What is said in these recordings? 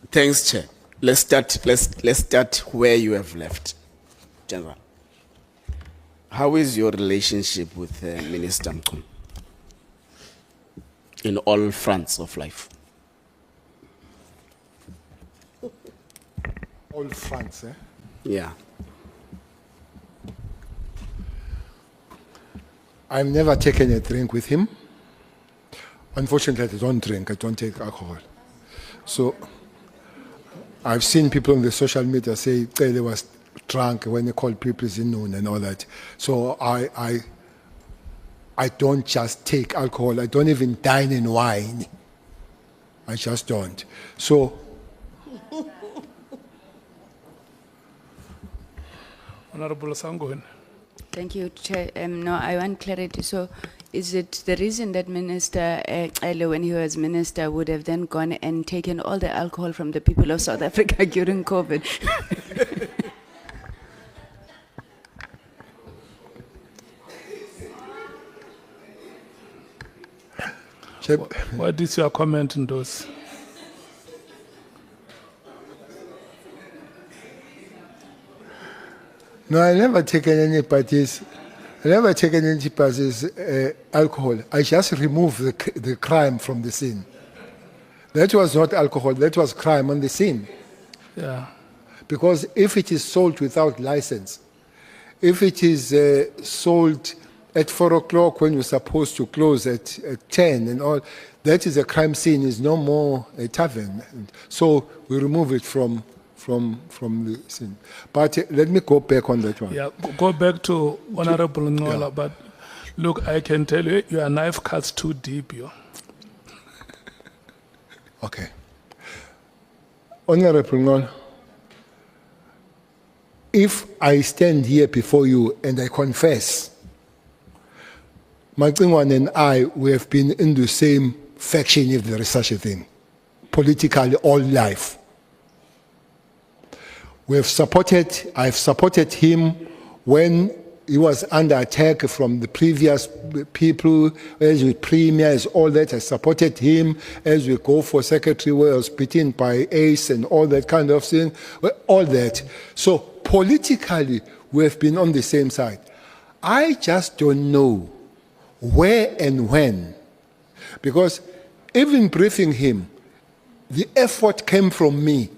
Thanks, Chair. Let's start where you have left, General. How is your relationship with Minister Mkhum in all fronts of life? All fronts, eh? Yeah. I've never taken a drink with him. Unfortunately, I don't drink, I don't take alcohol. So I've seen people on the social media say they was drunk when they called people in noon and all that. So I don't just take alcohol. I don't even dine in wine. I just don't. So Honorable Sangoen. Thank you, Chair. No, I want clarity. So, is it the reason that Minister Elo, when he was minister, would have then gone and taken all the alcohol from the people of South Africa during COVID? What is your comment on those? no, I never taken any parties. I never taken any parties alcohol. I just removed the crime from the scene. That was not alcohol. That was crime on the scene. Yeah. Because if it is sold without license, if it is sold at 4 o'clock when you're supposed to close at 10 and all, that is a crime scene, is no more a tavern. So we remove it from the scene. But let me go back on that one. Yeah, go back to Honorable Ngola, Yeah. but look, I can tell you, your knife cuts too deep, yo. Okay. Honorable Ngola, if I stand here before you and I confess, Macingwane and I, we have been in the same faction, if there is such a thing, politically all life. I've supported him when he was under attack from the previous people, as with premiers, all that. I supported him as we go for secretary, where I was beaten by ACE and all that kind of thing, all that. So politically, we have been on the same side. I just don't know where and when, because even briefing him, the effort came from me.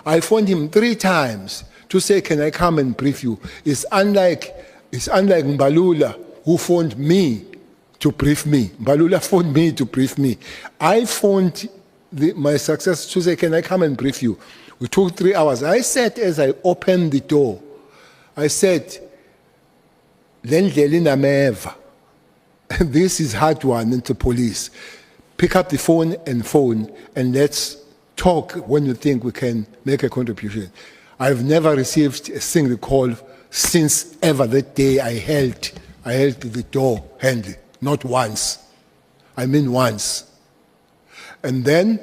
I phoned him 3 times to say, can I come and brief you? It's unlike Matlala, who phoned me to brief me. Matlala phoned me to brief me. I phoned my successor to say, can I come and brief you? We took 3 hours. I said, as I opened the door, I said, Lendlelina meva. This is hard one into police. Pick up the phone, and let's talk when you think we can make a contribution. I've never received a single call since ever that day I held the door handle. Not once. I mean once. And then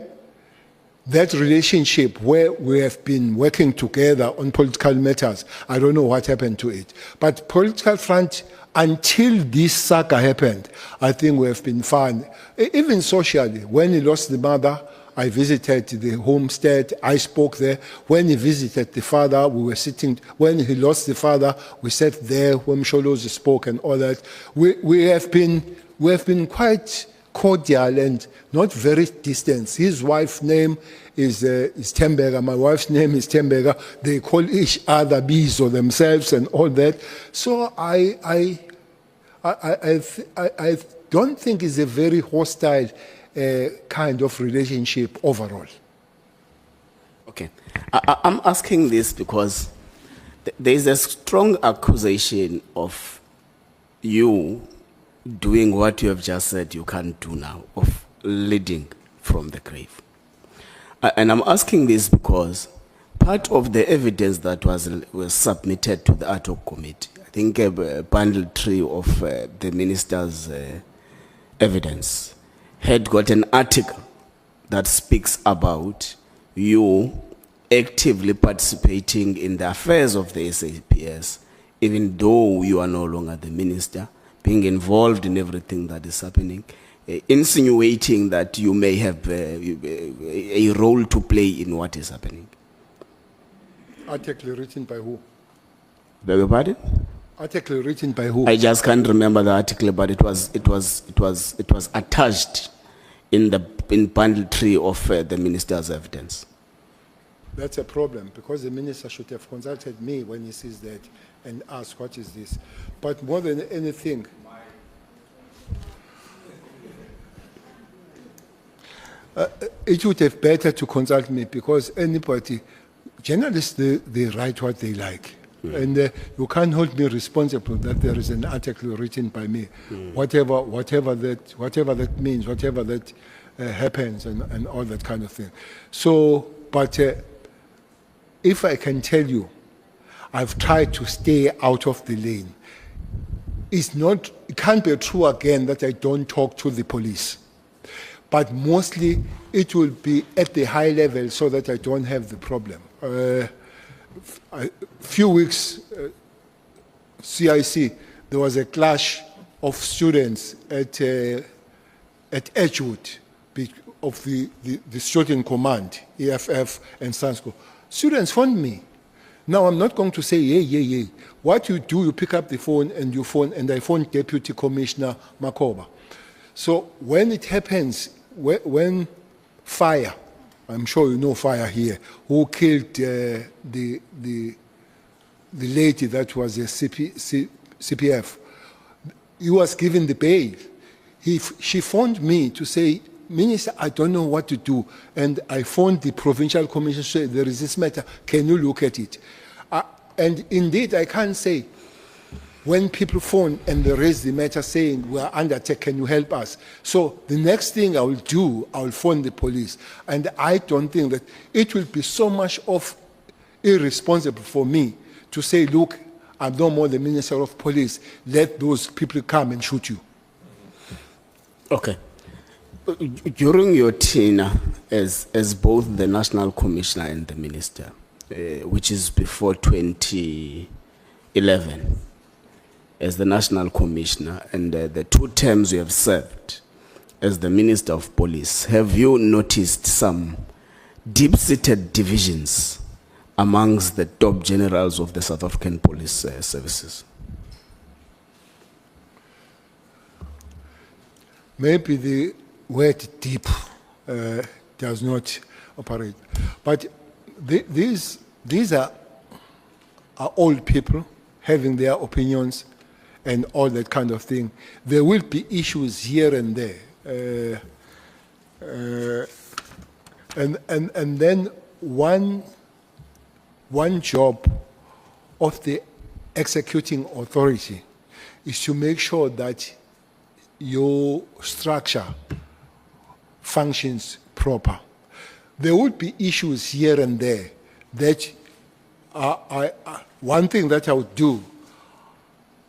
that relationship where we have been working together on political matters, I don't know what happened to it. But political front, until this saga happened, I think we have been fine. Even socially, when he lost the mother, I visited the homestead, I spoke there. When he visited the father, we were sitting. When he lost the father, we sat there when Msholozi spoke and all that. We have been quite cordial and not very distant. His wife's name is Temberga. My wife's name is Temberga. They call each other Bizo themselves and all that. So I don't think it's a very hostile kind of relationship overall. Okay. I'm asking this because there is a strong accusation of you doing what you have just said you can't do now, of leading from the grave. And I'm asking this because part of the evidence that was submitted to the ad hoc committee, I think a bundle 3 of the minister's evidence, had got an article that speaks about you actively participating in the affairs of the SAPS, even though you are no longer the minister, being involved in everything that is happening. insinuating that you may have a role to play in what is happening. Article written by who? Beg your pardon? Article written by who? I just can't remember the article, but it was attached in bundle 3 of the minister's evidence. That's a problem, because the minister should have consulted me when he sees that and asked, what is this? But more than anything, it would have better to consult me, because anybody, journalists, they write what they like. And you can't hold me responsible that there is an article written by me, whatever that means, whatever that happens, and all that kind of thing. So, but if I can tell you, I've tried to stay out of the lane. It can't be true again that I don't talk to the police. But mostly it will be at the high level so that I don't have the problem. A few weeks, CIC, there was a clash of students at Edgewood of the student command, EFF and SANSCO. Students phoned me. Now, I'm not going to say, yeah. What you do, you pick up the phone, and I phone Deputy Commissioner Makoba. So when it happens, when fire, I'm sure you know fire here, who killed the lady that was a CPF, he was given the bail. She phoned me to say, Minister, I don't know what to do. And I phoned the provincial commission to say, there is this matter, can you look at it? And indeed, I can't say, when people phone and they raise the matter saying, we are under attack, can you help us? So the next thing I will do, I will phone the police. And I don't think that it will be so much of irresponsible for me to say, look, I'm no more the Minister of Police, let those people come and shoot you. Okay. During your tenure as both the National Commissioner and the Minister, which is before 2011, as the National Commissioner, and the 2 terms you have served as the Minister of Police, have you noticed some deep-seated divisions amongst the top generals of the South African police services? Maybe the word deep does not operate. But these are old people having their opinions and all that kind of thing. There will be issues here and there. And then one job of the executing authority is to make sure that your structure functions proper. There would be issues here and there that one thing that I would do,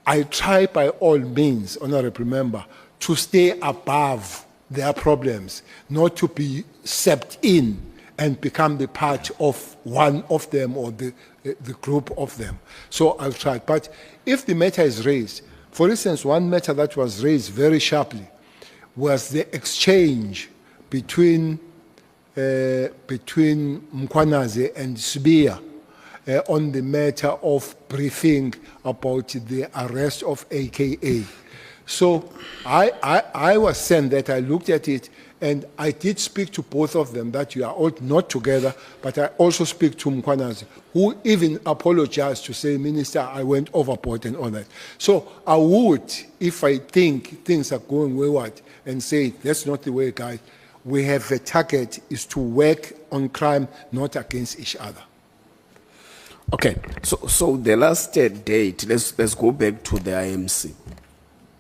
I try by all means, honorable member, to stay above their problems, not to be sept in and become the part of one of them or the group of them. So I'll try. But if the matter is raised, for instance, one matter that was raised very sharply was the exchange between Mkwanaze and Sibia on the matter of briefing about the arrest of AKA. So I was sent that, I looked at it, and I did speak to both of them that you are all not together, but I also speak to Mkwanaze, who even apologized to say, Minister, I went overboard and all that. So I would, if I think things are going wayward, and say, that's not the way, guys. We have a target is to work on crime, not against each other. Okay, so the last date, let's go back to the IMC.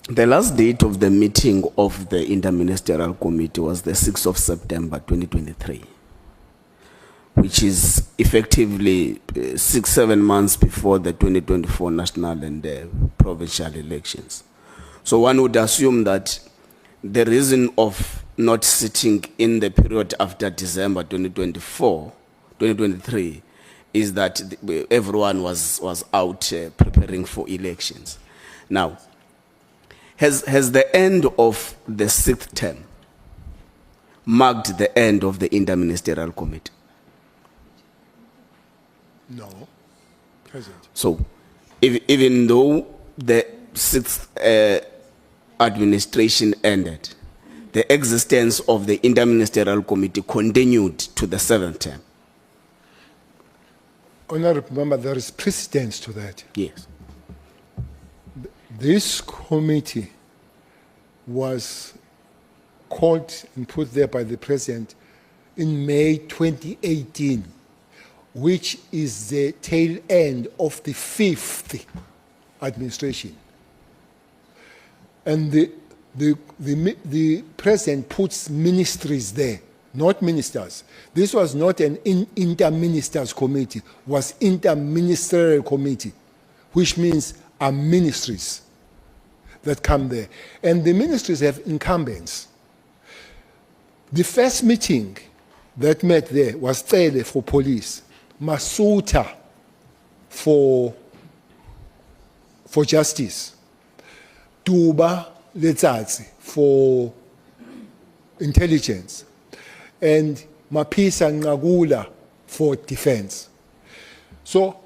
The last date of the meeting of the Interministerial Committee was the 6th of September 2023, which is effectively 6-7 months before the 2024 national and provincial elections. So one would assume that the reason of not sitting in the period after December 2023 is that everyone was out preparing for elections. Now, Has the end of the 6th term marked the end of the interministerial committee? No, hasn't. So, even though the 6th administration ended, the existence of the interministerial committee continued to the 7th term. Honorable Member, there is precedence to that. Yes. This committee was called and put there by the President in May 2018, which is the tail end of the 5th administration. And the President puts ministries there, not ministers. This was not an inter-ministers committee, it was inter-ministerial committee, which means ministries that come there. And the ministries have incumbents. The first meeting that met there was Tsele for police, Masuta for justice, Tuba Letsatsi for intelligence, and Mapisa Ngagula for defense. So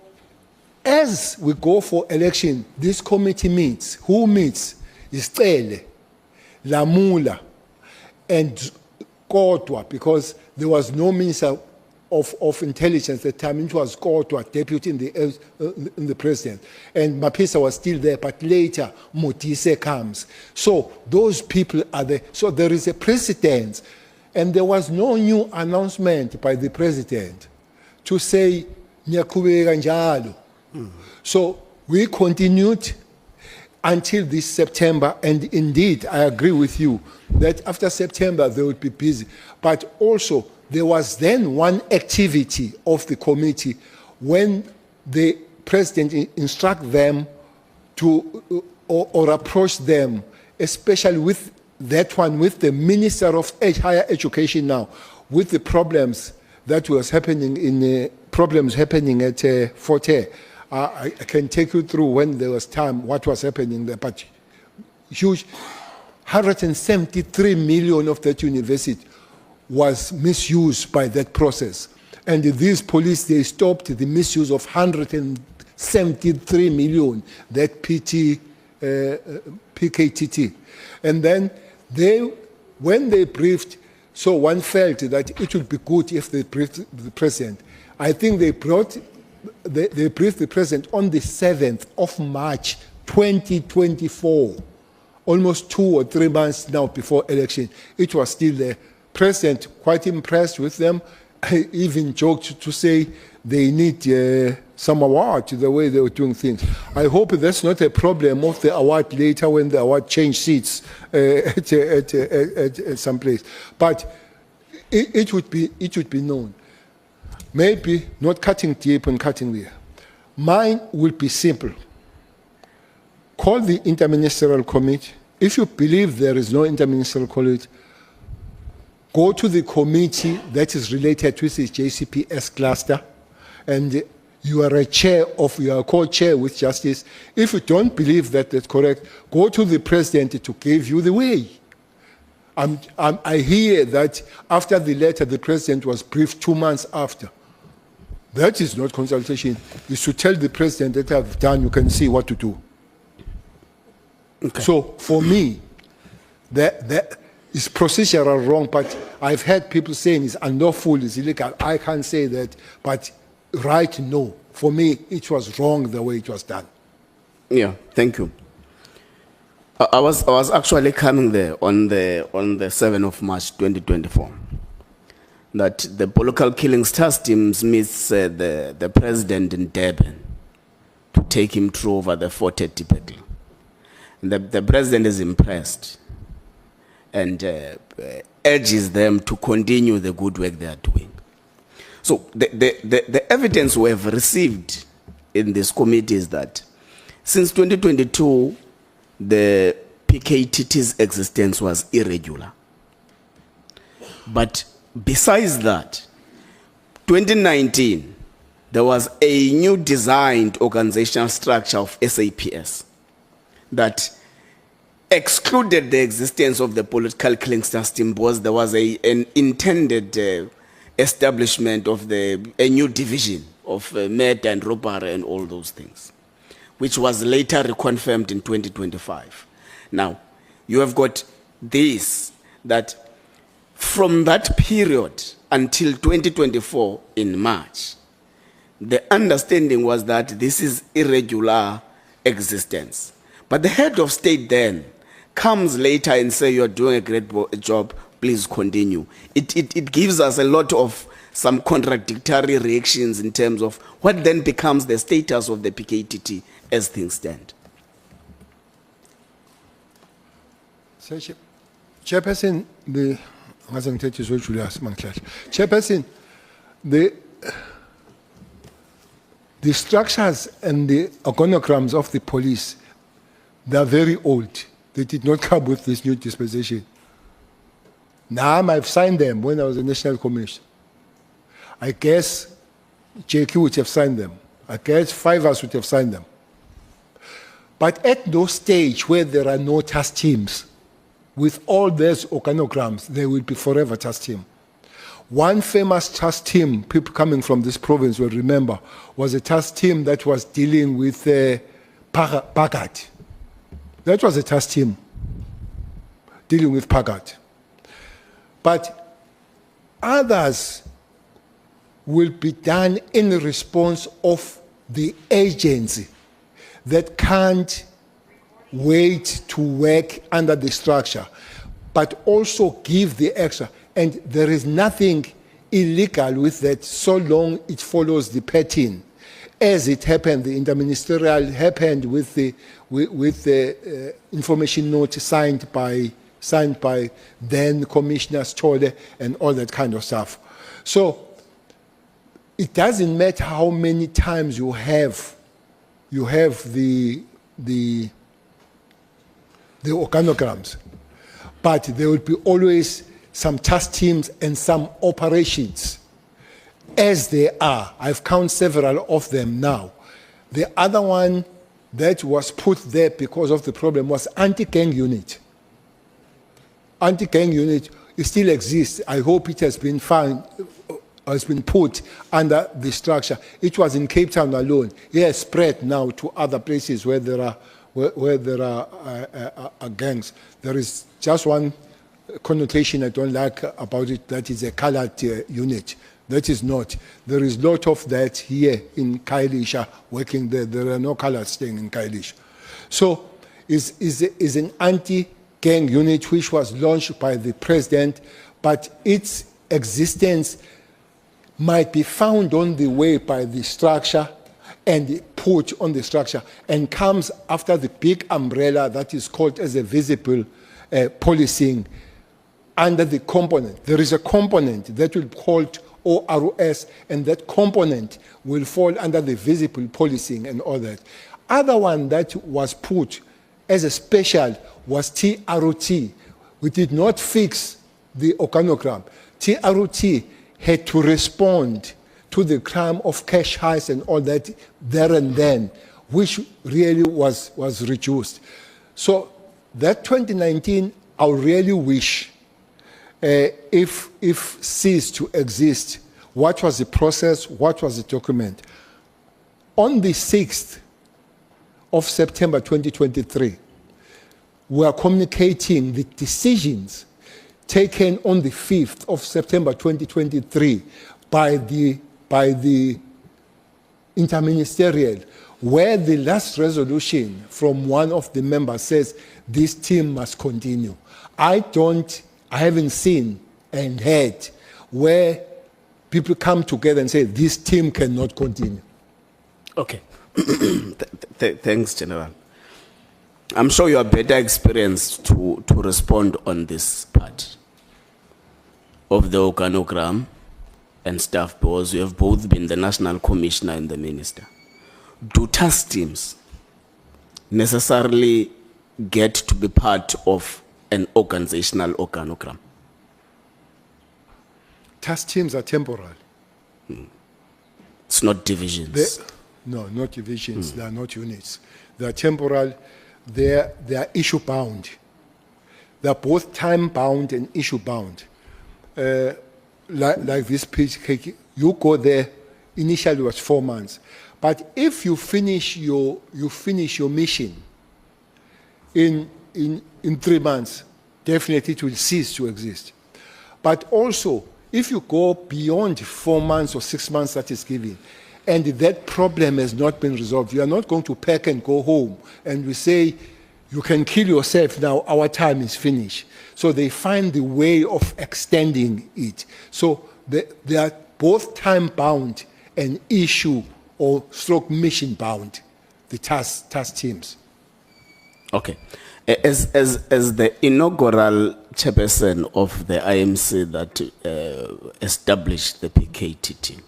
as we go for election, this committee meets. Who meets? Is Tsele, Lamula, and Kodwa, because there was no minister of intelligence at the time. It was Kodwa, deputy in the president. And Mapisa was still there, but later Motise comes. So those people are there. So there is a precedent. And there was no new announcement by the president to say, Nyakubeka njalo. So we continued until this September, and indeed, I agree with you that after September they would be busy. But also, there was then one activity of the committee when the president instructed them to, or approach them, especially with that one, with the Minister of Higher Education now, with the problems that was happening at Fort Hare. I can take you through when there was time, what was happening there, but huge, 173 million of that university was misused by that process. And these police, they stopped the misuse of 173 million, that PKTT. And then when they briefed, so one felt that it would be good if they briefed the president. I think they briefed the president on the 7th of March, 2024, almost 2 or 3 months now before election. It was still there. President quite impressed with them. I even joked to say they need some award to the way they were doing things. I hope that's not a problem of the award later when the award change seats at some place. But it would be known. Maybe not cutting deep and cutting there. Mine will be simple. Call the interministerial committee. If you believe there is no interministerial committee, go to the committee that is related to the JCPS cluster, and you are co-chair with justice. If you don't believe that that's correct, go to the president to give you the way. I hear that after the letter, the president was briefed 2 months after. That is not consultation. It's to tell the president that I've done, you can see what to do. Okay. So for me, that is procedural wrong, but I've heard people saying it's unlawful, it's illegal. I can't say that, but right, no. For me, it was wrong the way it was done. Yeah, thank you. I was actually coming there on the 7th of March 2024. That the political killing stars teams meets the president in Durban to take him through over the 430 battle. The president is impressed and urges them to continue the good work they are doing. So the evidence we have received in this committee is that since 2022, the PKTT's existence was irregular. But besides that, 2019, there was a new designed organizational structure of SAPS that excluded the existence of the political killing system because there was an intended establishment of a new division of murder and robbery and all those things, which was later reconfirmed in 2025. Now, you have got this, that from that period until 2024 in March, the understanding was that this is irregular existence. But the head of state then comes later and say, you're doing a great job, please continue. It gives us a lot of some contradictory reactions in terms of what then becomes the status of the PKTT as things stand. Chairperson, Chairperson, the structures and the organograms of the police, they are very old. They did not come with this new dispensation. Now I've signed them when I was a national commissioner. I guess JQ would have signed them. I guess 5 of us would have signed them. But at no stage where there are no task teams, with all those organograms, there will be forever task team. One famous task team, people coming from this province will remember, was a task team that was dealing with Pagat. That was a task team dealing with Pagat. But others will be done in response of the agency that can't wait to work under the structure, but also give the extra. And there is nothing illegal with that so long it follows the pattern. As it happened, the interministerial happened with the information note signed by then Commissioner Chole and all that kind of stuff. So it doesn't matter how many times you have the organograms, but there will be always some task teams and some operations as they are. I've counted several of them now. The other one that was put there because of the problem was anti-gang unit. Anti-gang unit, it still exists. I hope it has been found, has been put under the structure. It was in Cape Town alone. It has spread now to other places where there are gangs. There is just one connotation I don't like about it, that is a colored unit. That is not. There is a lot of that here in Kailisha working there. There are no colors staying in Kailisha. So is an anti-gang unit which was launched by the president, but its existence might be found on the way by the structure and put on the structure and comes after the big umbrella that is called as a visible policing under the component. There is a component that will be called ORS, and that component will fall under the visible policing and all that. Other one that was put as a special was TROT. We did not fix the organogram. TROT had to respond to the crime of cash heist and all that there and then, which really was reduced. So that 2019, I really wish if ceased to exist, what was the process, what was the document? On the 6th of September 2023, we are communicating the decisions taken on the 5th of September 2023 by the interministerial, where the last resolution from one of the members says this team must continue. I haven't seen and heard where people come together and say this team cannot continue. Okay. Thanks, General. I'm sure you are better experienced to respond on this part of the organogram and stuff, because you have both been the National Commissioner and the Minister. Do task teams necessarily get to be part of an organizational organogram? Task teams are temporal. It's not divisions. No, not divisions. They are not units. They are temporal. they are issue bound. They are both time bound and issue bound. Like this PKK, you go there, initially it was 4 months. But if you finish your mission in 3 months, definitely it will cease to exist. But also, if you go beyond 4 months or 6 months that is given, and that problem has not been resolved, you are not going to pack and go home, and we say, you can kill yourself now, our time is finished. So they find the way of extending it. So they are both time-bound and issue or stroke mission-bound, the task teams. Okay. As the inaugural chairperson of the IMC that established the PKTT,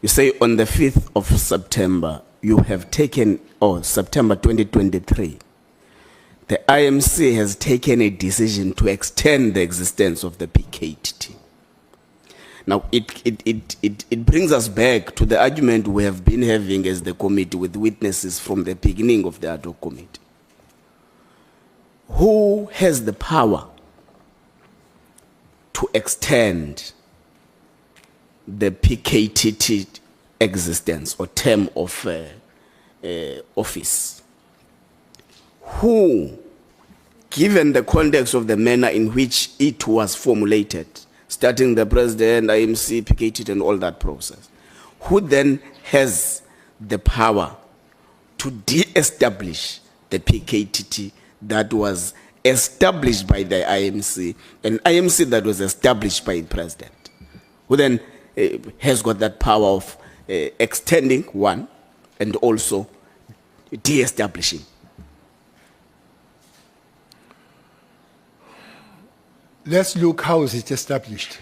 you say on the 5th of September, you have taken, September 2023, the IMC has taken a decision to extend the existence of the PKTT. Now, it brings us back to the argument we have been having as the committee with witnesses from the beginning of the ad hoc committee. Who has the power to extend the PKTT existence or term of office? Who, given the context of the manner in which it was formulated, starting the president, IMC, PKTT, and all that process, who then has the power to de-establish the PKTT that was established by the IMC, and IMC that was established by the president, who then has got that power of extending one and also de-establishing? Let's look how is it established.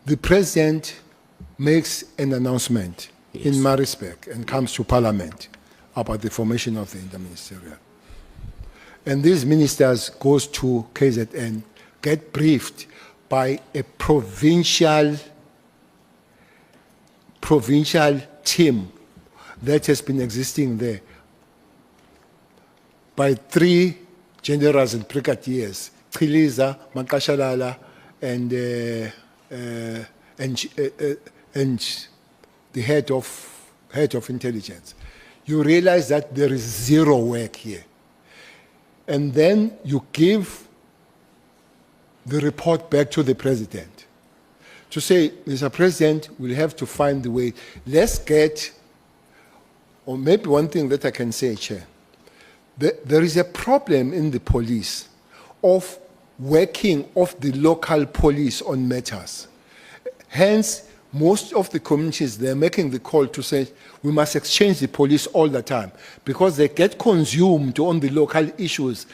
The president makes an announcement in Maritzburg and comes to Parliament about the formation of the interministerial. And these ministers goes to KZN, get briefed by a provincial team that has been existing there by 3 generals and brigadiers, Chiliza, Makashalala, and the head of intelligence. You realize that there is zero work here. And then you give the report back to the president to say, Mr. President, we'll have to find the way. Let's get, or maybe one thing that I can say, Chair, there is a problem in the police of working of the local police on matters. Hence, most of the communities, they're making the call to say, we must exchange the police all the time because they get consumed on the local issues.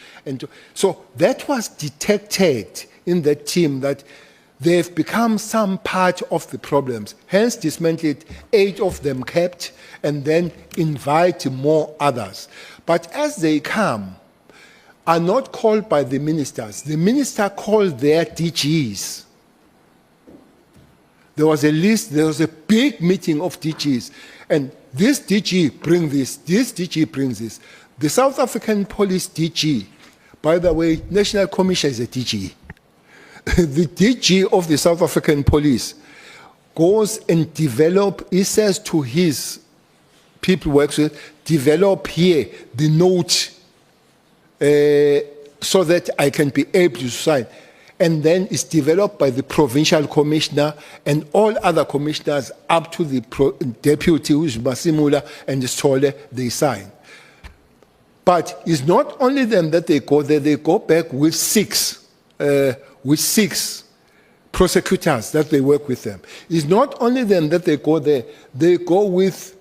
So that was detected in that team that they've become some part of the problems. Hence, dismantle it, 8 of them kept, and then invite more others. But as they come, are not called by the ministers. The minister called their DGs. There was a list, there was a big meeting of DGs. And this DG brings this DG brings this. The South African Police DG, by the way, National Commission is a DG. The DG of the South African Police goes and he says to his people works with, develop here the note so that I can be able to sign. And then it's developed by the provincial commissioner and all other commissioners up to the deputy, who is Masimula and Sole, they sign. But it's not only them that they go there, they go back with six prosecutors that they work with them. It's not only them that they go there, they go with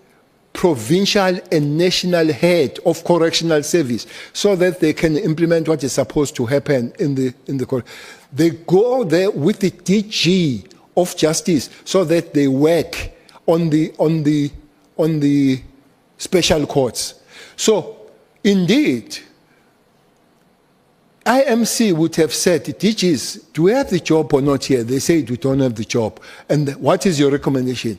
provincial and national head of correctional service so that they can implement what is supposed to happen in the court. They go there with the DG of justice so that they work on the special courts. So indeed, IMC would have said, DGs, do we have the job or not here? They say we don't have the job. And what is your recommendation?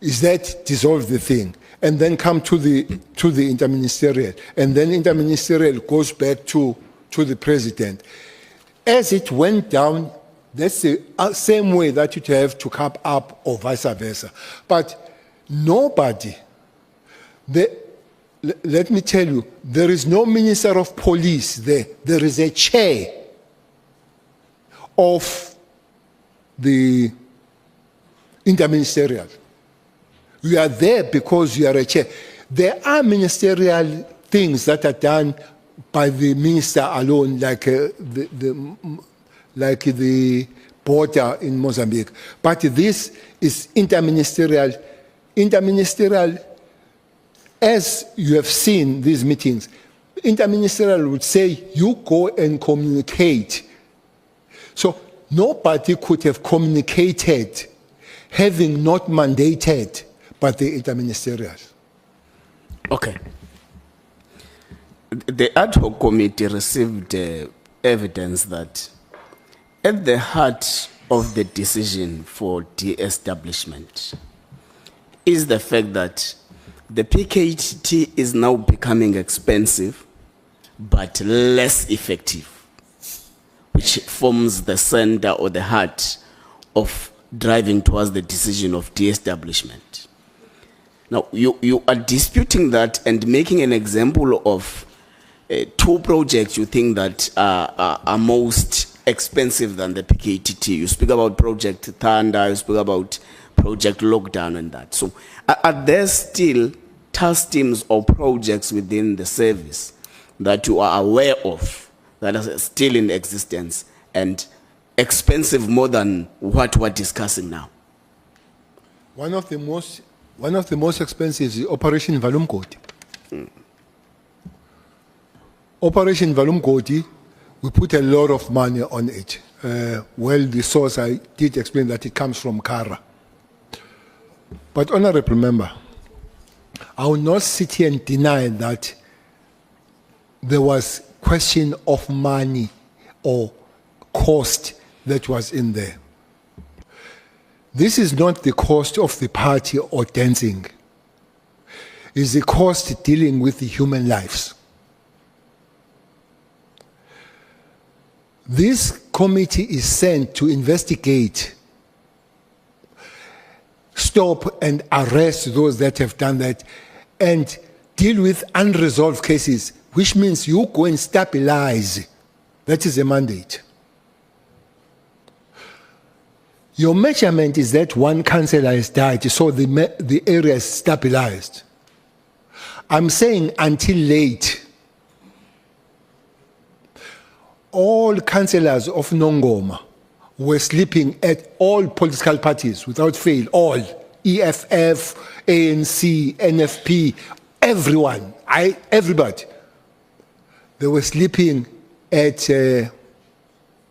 Is that dissolve the thing? and then come to the interministerial, and then interministerial goes back to the president. As it went down, that's the same way that you'd have to come up or vice versa. But nobody, let me tell you, there is no minister of police there. There is a chair of the interministerial. You are there because you are a chair. There are ministerial things that are done by the minister alone, like the border in Mozambique. But this is interministerial. Interministerial, as you have seen these meetings, interministerial would say, you go and communicate. So nobody could have communicated having not mandated but the interministerial. Okay. The ad hoc committee received evidence that at the heart of the decision for de-establishment is the fact that the PKT is now becoming expensive but less effective, which forms the center or the heart of driving towards the decision of de-establishment. Now, you are disputing that and making an example of two projects you think that are most expensive than the PKTT. You speak about Project Thunder, you speak about Project Lockdown and that. So are there still task teams or projects within the service that you are aware of that are still in existence and expensive more than what we're discussing now? One of the most expensive is Operation Valumkoti. Operation Valumkoti, we put a lot of money on it. Well, the source, I did explain that it comes from Kara. But honorable member, I will not sit here and deny that there was question of money or cost that was in there. This is not the cost of the party or dancing. It's the cost dealing with the human lives. This committee is sent to investigate, stop and arrest those that have done that, and deal with unresolved cases, which means you go and stabilize. That is a mandate. Your measurement is that one councillor has died, so the area is stabilized. I'm saying until late, all councillors of Nongoma were sleeping at all political parties without fail, all, EFF, ANC, NFP, everyone, everybody. They were sleeping at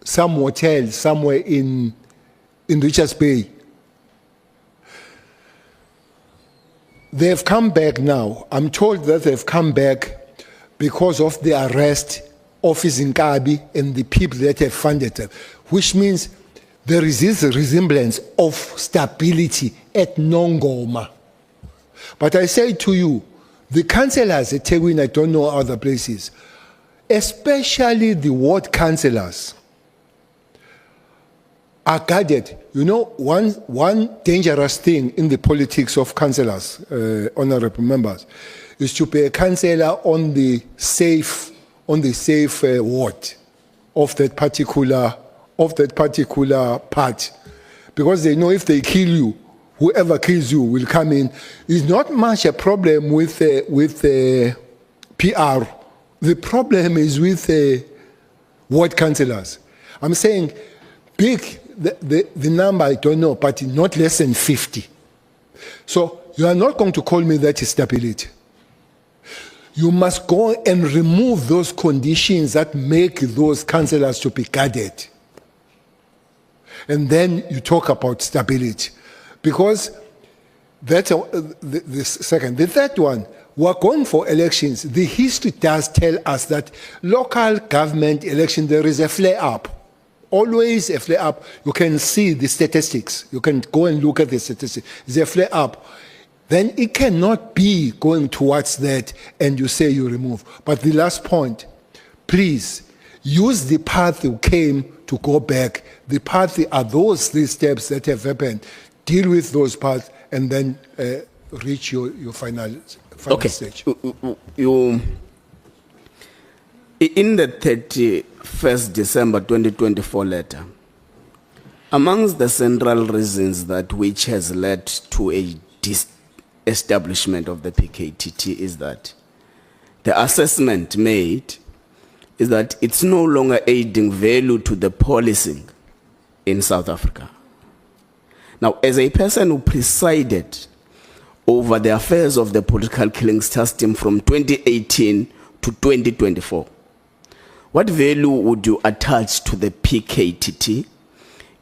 some hotel somewhere in Richards Bay. They've come back now. I'm told that they've come back because of the arrest of Nkabi and the people that have funded them, which means there is this resemblance of stability at Nongoma. But I say to you, the councillors at Teguin, I don't know other places, especially the ward councillors, are guarded. You know, one dangerous thing in the politics of councillors, honorable members, is to be a councillor on the safe ward of that particular part, because they know if they kill you, whoever kills you will come in. It's not much a problem with PR. The problem is with ward councillors. I'm saying big. The number I don't know, but not less than 50. So you are not going to call me that is stability. You must go and remove those conditions that make those councillors to be guarded. And then you talk about stability. Because that's the second. The third one, we're going for elections. The history does tell us that local government election, there is a flare-up. Always a flare-up. You can see the statistics. You can go and look at the statistics. There's a flare-up. then it cannot be going towards that and you say you remove. But the last point, please use the path you came to go back. The path are those 3 steps that have happened. Deal with those paths and then reach your final Okay. stage. You, in the 31st December 2024 letter, amongst the central reasons that which has led to a establishment of the PKTT is that the assessment made is that it's no longer adding value to the policing in South Africa. Now, as a person who presided over the affairs of the political killing system from 2018 to 2024, what value would you attach to the PKTT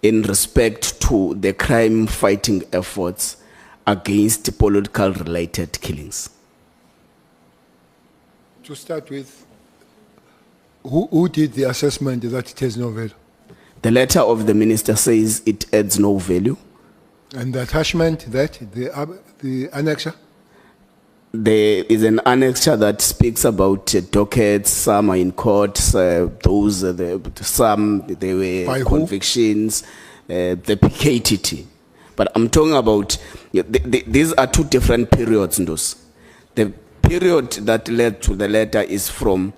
in respect to the crime-fighting efforts against political-related killings? To start with, who did the assessment that it has no value? The letter of the minister says it adds no value. And the attachment, the annexure? There is an annexure that speaks about dockets, some are in court, some they were By who? convictions, the PKTT. But I'm talking about, these are 2 different periods, Ndos. The period that led to the letter is from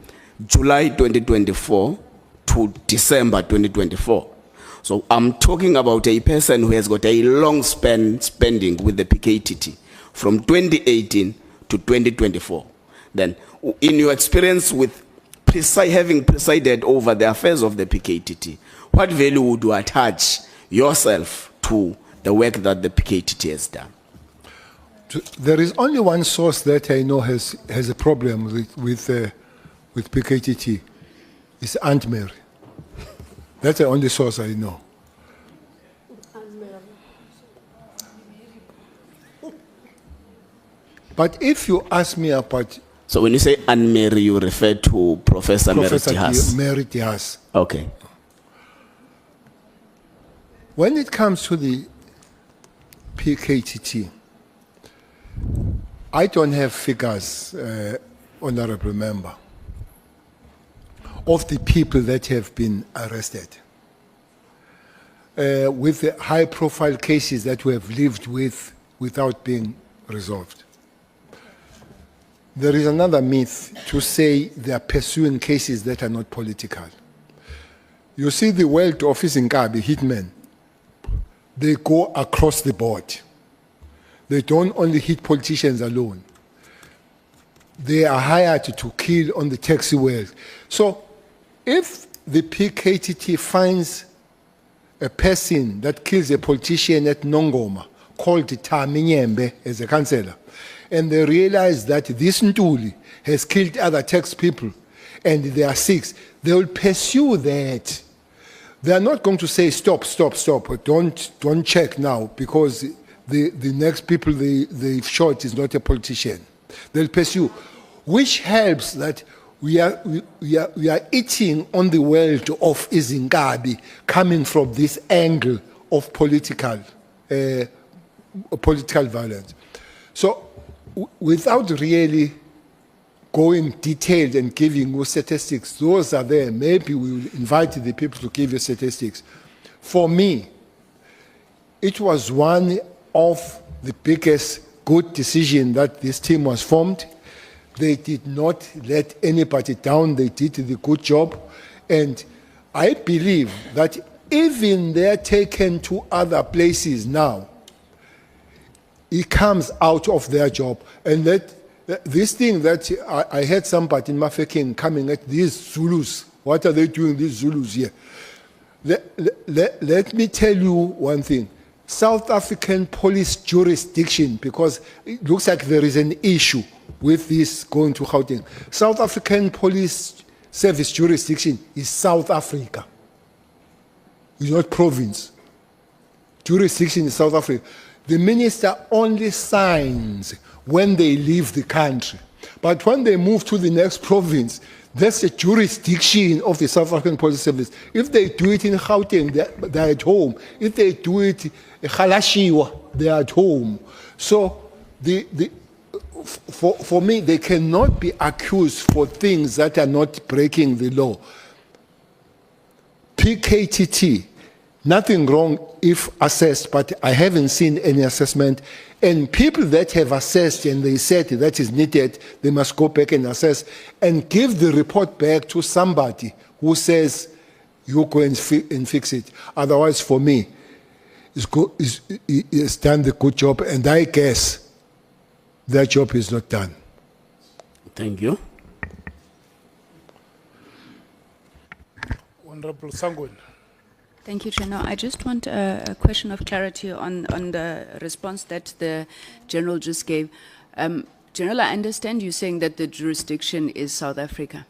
July 2024 to December 2024. So I'm talking about a person who has got a long spending with the PKTT from 2018 to 2024. Then, in your experience with having presided over the affairs of the PKTT, what value would you attach yourself to the work that the PKTT has done? There is only one source that I know has a problem with PKTT. It's Aunt Mary. That's the only source I know. But if you ask me about So when you say Anne Mary, you refer to Professor Professor Meritias. Meritias, Okay. when it comes to the PKTT, I don't have figures, Honorable Member, of the people that have been arrested. With the high-profile cases that we have lived with without being resolved. There is another myth to say they are pursuing cases that are not political. You see the World Office in Kabi, hitmen, they go across the board. They don't only hit politicians alone. They are hired to kill on the taxi world. So if the PKTT finds a person that kills a politician at Nongoma, called Taminyembe as a councillor, and they realize that this Ntuli has killed other tax people, and there are 6, they will pursue that. They are not going to say, stop, don't check now, because the next people they shot is not a politician. They'll pursue, which helps that we are eating on the world of Izingabi coming from this angle of political violence. So without really going detailed and giving you statistics, those are there. Maybe we will invite the people to give you statistics. For me, it was one of the biggest good decisions that this team was formed. They did not let anybody down. They did the good job. And I believe that even they're taken to other places now, it comes out of their job. And this thing that I heard somebody in Mafeking coming at these Zulus, what are they doing, these Zulus here? Let me tell you one thing. South African police jurisdiction, because it looks like there is an issue with this going to Gauteng. South African police service jurisdiction is South Africa. It's not province. Jurisdiction is South Africa. The minister only signs when they leave the country. But when they move to the next province, that's the jurisdiction of the South African Police Service. If they do it in Gauteng, they're at home. If they do it in Galashiwa, they're at home. So For me, they cannot be accused for things that are not breaking the law. PKTT, nothing wrong if assessed, but I haven't seen any assessment. And people that have assessed and they said that is needed, they must go back and assess and give the report back to somebody who says, you go and fix it. Otherwise, for me, it's done the good job, and I guess that job is not done. Thank you. Honorable Sangwen. Thank you, Chair. No, I just want a question of clarity on the response that the General just gave. General, I understand you saying that the jurisdiction is South Africa,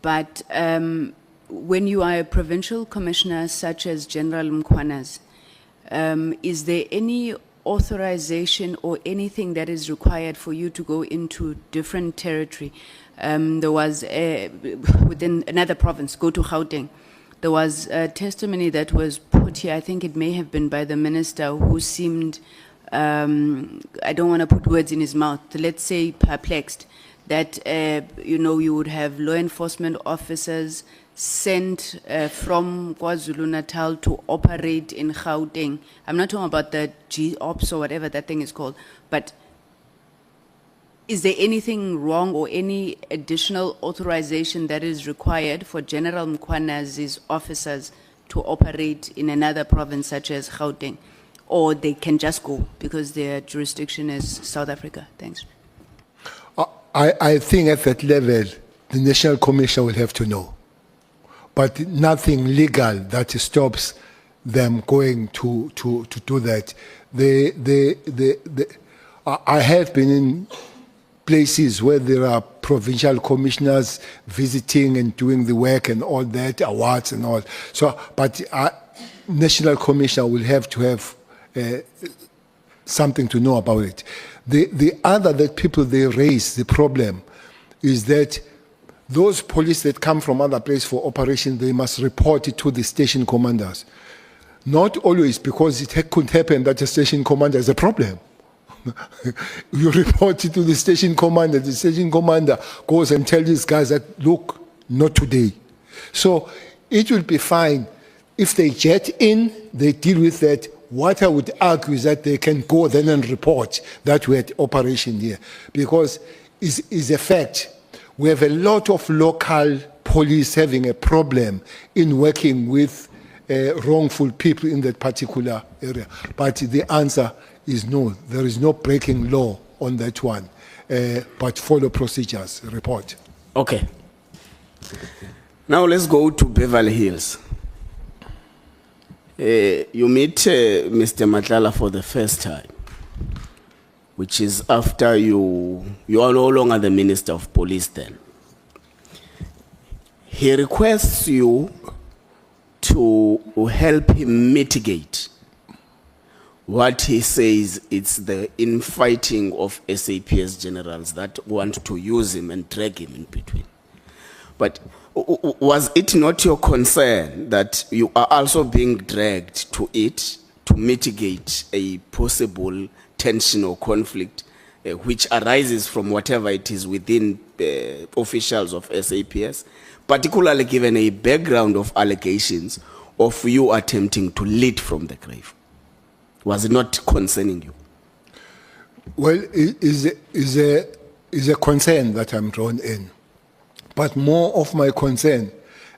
but when you are a provincial commissioner such as General Mkhwana's, is there any authorization or anything that is required for you to go into different territory? There was, within another province, go to Gauteng. There was a testimony that was put here, I think it may have been by the minister, who seemed, I don't want to put words in his mouth, let's say perplexed, that, you would have law enforcement officers sent from KwaZulu-Natal to operate in Gauteng. I'm not talking about the G-Ops or whatever that thing is called, but is there anything wrong or any additional authorization that is required for General Mkhwana's officers to operate in another province such as Gauteng? Or they can just go because their jurisdiction is South Africa? Thanks. I think at that level, the National Commission will have to know. But nothing legal that stops them going to do that. I have been in places where there are provincial commissioners visiting and doing the work and all that, awards and all. So, but National Commissioner will have to have something to know about it. The other that people they raise, the problem is that those police that come from other places for operation, they must report it to the station commanders. Not always, because it could happen that the station commander is a problem. You report it to the station commander goes and tells these guys that, look, not today. So it will be fine. If they jet in, they deal with that. What I would argue is that they can go then and report that we had operation here. Because it's a fact. We have a lot of local police having a problem in working with wrongful people in that particular area. But the answer is no. There is no breaking law on that one. But follow procedures, report. Okay. Now let's go to Beverly Hills. You meet Mr. Matlala for the first time, which is after you are no longer the Minister of Police then. He requests you to help him mitigate what he says it's the infighting of SAPS generals that want to use him and drag him in between. But was it not your concern that you are also being dragged to it to mitigate a possible tension or conflict which arises from whatever it is within officials of SAPS, particularly given a background of allegations of you attempting to lead from the grave? Was it not concerning you? Well, it is a concern that I'm drawn in. But more of my concern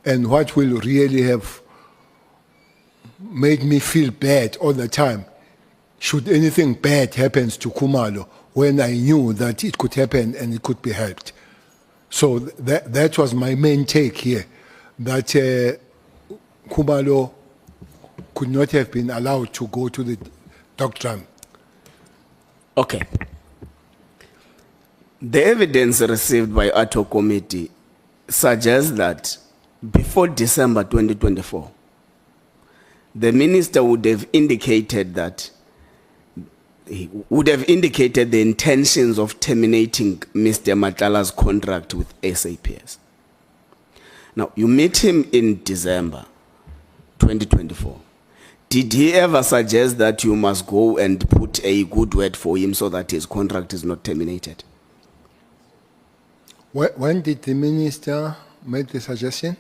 and what will really have made me feel bad all the time, should anything bad happens to Khumalo when I knew that it could happen and it could be helped. So that was my main take here, that Khumalo could not have been allowed to go to the doctrine. Okay. The evidence received by ATO committee suggests that before December 2024, the minister would have indicated that he would have indicated the intentions of terminating Mr. Matlala's contract with SAPS. Now, you meet him in December 2024. Did he ever suggest that you must go and put a good word for him so that his contract is not terminated? When did the minister make the suggestion?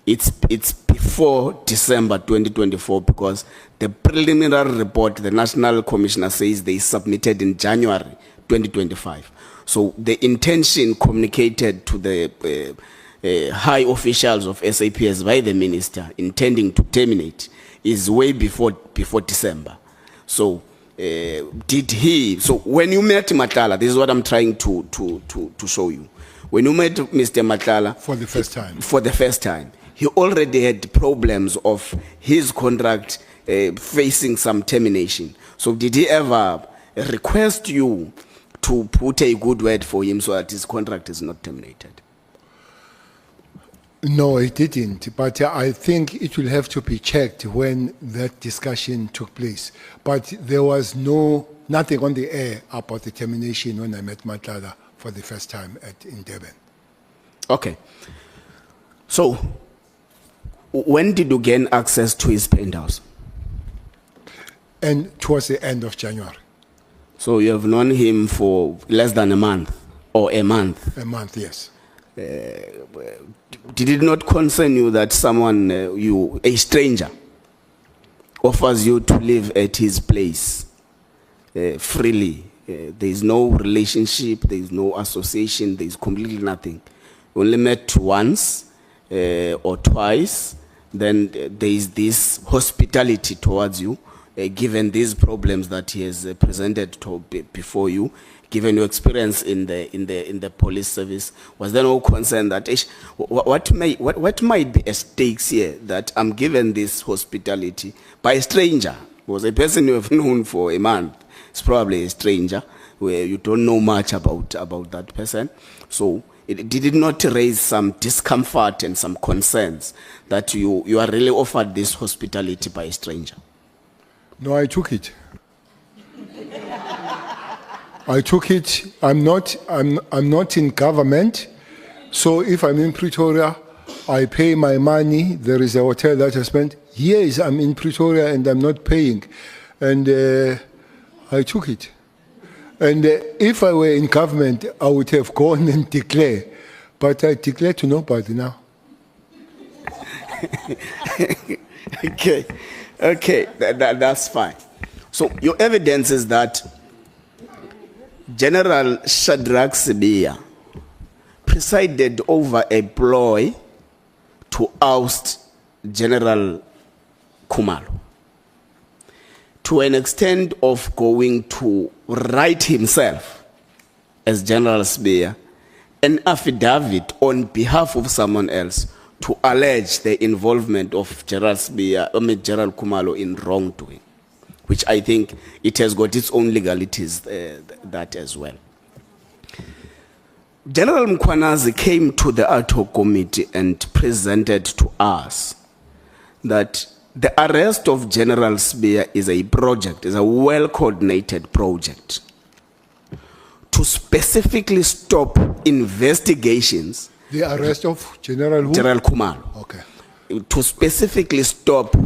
It's before December 2024 because the preliminary report, the National Commissioner says they submitted in January 2025. So the intention communicated to the high officials of SAPS by the minister intending to terminate is way before December. So did he, so when you met Matlala, this is what I'm trying to show you. When you met Mr. Matlala For the first time. For the first time, he already had problems of his contract facing some termination. So did he ever request you to put a good word for him so that his contract is not terminated? No, it didn't. But I think it will have to be checked when that discussion took place. But there was nothing on the air about the termination when I met Matlala for the first time in Durban. Okay. So, when did you gain access to his penthouse? And towards the end of January. So you have known him for less than a month or a month. A month, yes. Did it not concern you that someone, a stranger, offers you to live at his place freely? There is no relationship, there is no association, there is completely nothing. You only met once or twice, then there is this hospitality towards you, given these problems that he has presented before you, given your experience in the police service. Was there no concern that what might be at stakes here, that I'm given this hospitality by a stranger? Was a person you have known for a month. It's probably a stranger where you don't know much about that person. So did it not raise some discomfort and some concerns that you are really offered this hospitality by a stranger? No, I took it. I took it. I'm not in government, so if I'm in Pretoria, I pay my money. There is a hotel that I spent. Years I'm in Pretoria and I'm not paying, and I took it. And if I were in government, I would have gone and declared, but I declare to nobody now. Okay, that's fine. So your evidence is that General Shadrach Sibiya presided over a ploy to oust General Khumalo, to an extent of going to write himself, as General Sibiya, an affidavit on behalf of someone else to allege the involvement of General Khumalo in wrongdoing, which I think it has got its own legalities, that as well. General Mkhwanazi came to the ad hoc committee and presented to us that the arrest of General Sibiya is a well-coordinated project to specifically stop investigations. The arrest of General who? General Khumalo. Okay. To specifically stop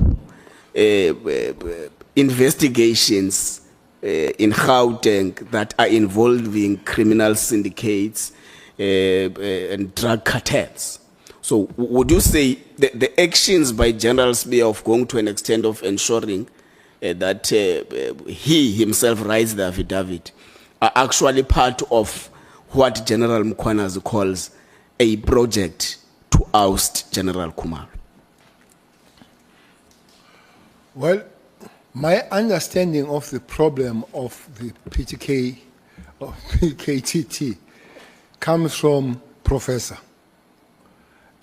investigations in Gauteng that are involving criminal syndicates and drug cartels. So would you say the actions by General Sibiya of going to an extent of ensuring that he himself writes the affidavit are actually part of what General Mkhwanazi calls a project to oust General Khumalo? Well, my understanding of the problem of the PTK, or PKTT, comes from Professor.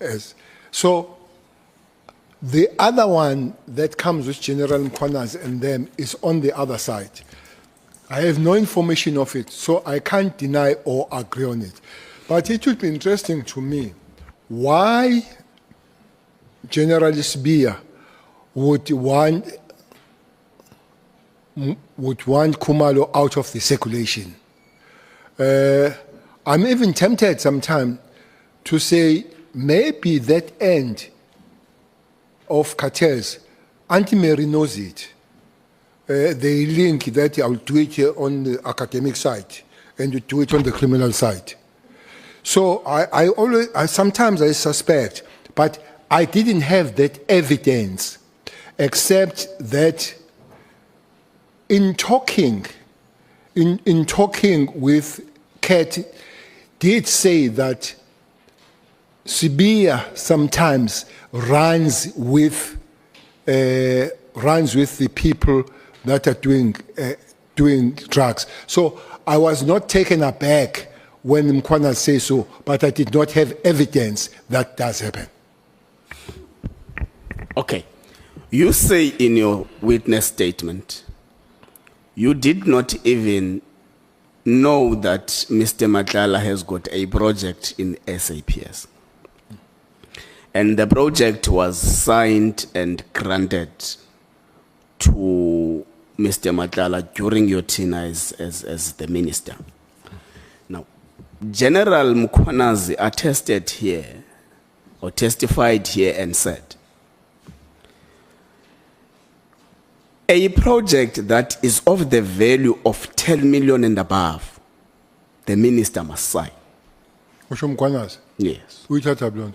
Yes. So the other one that comes with General Mkhwanazi and them is on the other side. I have no information of it, so I can't deny or agree on it. But it would be interesting to me why General Sibiya would want Khumalo out of the circulation. I'm even tempted sometimes to say maybe that end of cartels Auntie Mary knows it. They link that I'll do it on the academic side and you do it on the criminal side. So sometimes I suspect, but I didn't have that evidence, except that in talking with Kat, did say that Sibia sometimes runs with the people that are doing drugs. So I was not taken aback when Mkwana says so, but I did not have evidence that does happen. Okay. You say in your witness statement, you did not even know that Mr. Matlala has got a project in SAPS. And the project was signed and granted to Mr. Matlala during your tenure as the minister. Now, General Mkhwanazi attested here, or testified here and said, a project that is of the value of 10 million and above, the minister must sign. Mkhwanazi? Yes. Which other blonde?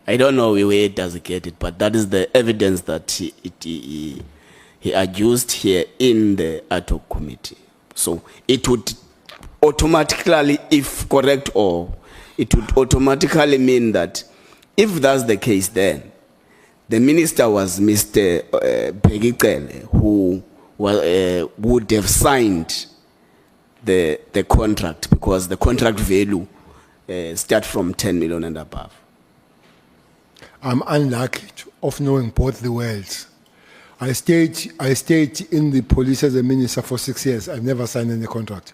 I don't know where does he get it, but that is the evidence that he adduced here in the ad hoc committee. So it would automatically, if correct, or it would automatically mean that if that's the case, then the minister was Mr. Begicele, who would have signed the contract, because the contract value starts from 10 million and above. I'm unlucky of knowing both the worlds. I stayed in the police as a minister for 6 years. I've never signed any contract.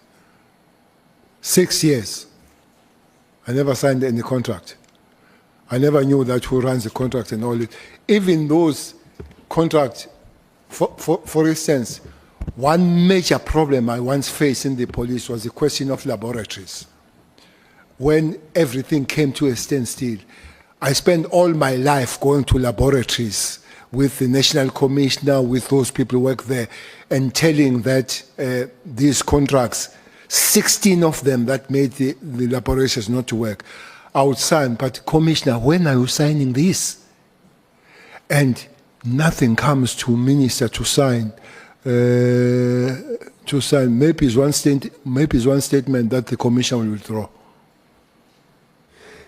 6 years. I never signed any contract. I never knew that who runs the contract and all it. Even those contracts, for instance, one major problem I once faced in the police was the question of laboratories. When everything came to a standstill, I spent all my life going to laboratories with the National Commissioner, with those people who work there, and telling that these contracts, 16 of them that made the laboratories not to work, I would sign, but Commissioner, when are you signing this? And nothing comes to minister to sign. Maybe it's one statement that the Commission will withdraw,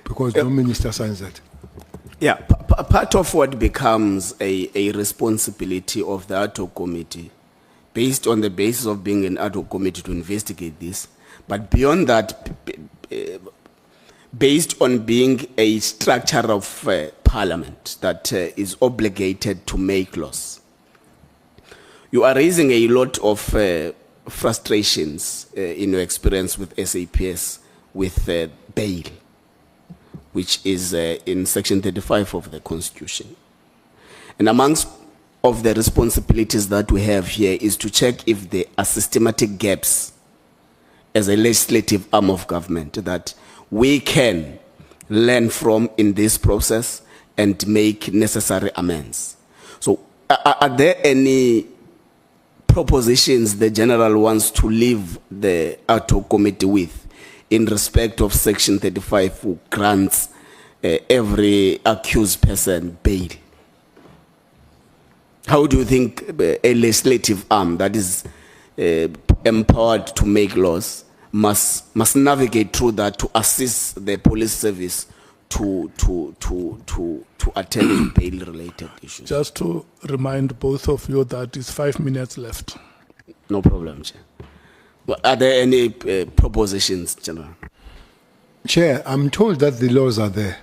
because no minister signs that. Yeah, part of what becomes a responsibility of the ad hoc committee, based on the basis of being an ad hoc committee to investigate this, but beyond that, based on being a structure of parliament that is obligated to make laws. You are raising a lot of frustrations in your experience with SAPS with bail, which is in section 35 of the Constitution. And amongst of the responsibilities that we have here is to check if there are systematic gaps as a legislative arm of government that we can learn from in this process and make necessary amends. So are there any propositions the General wants to leave the ad hoc committee with in respect of section 35, who grants every accused person bail? How do you think a legislative arm that is empowered to make laws must navigate through that to assist the police service to attend to bail-related issues? Just to remind both of you that it's 5 minutes left. No problem, Chair. But are there any propositions, General? Chair, I'm told that the laws are there.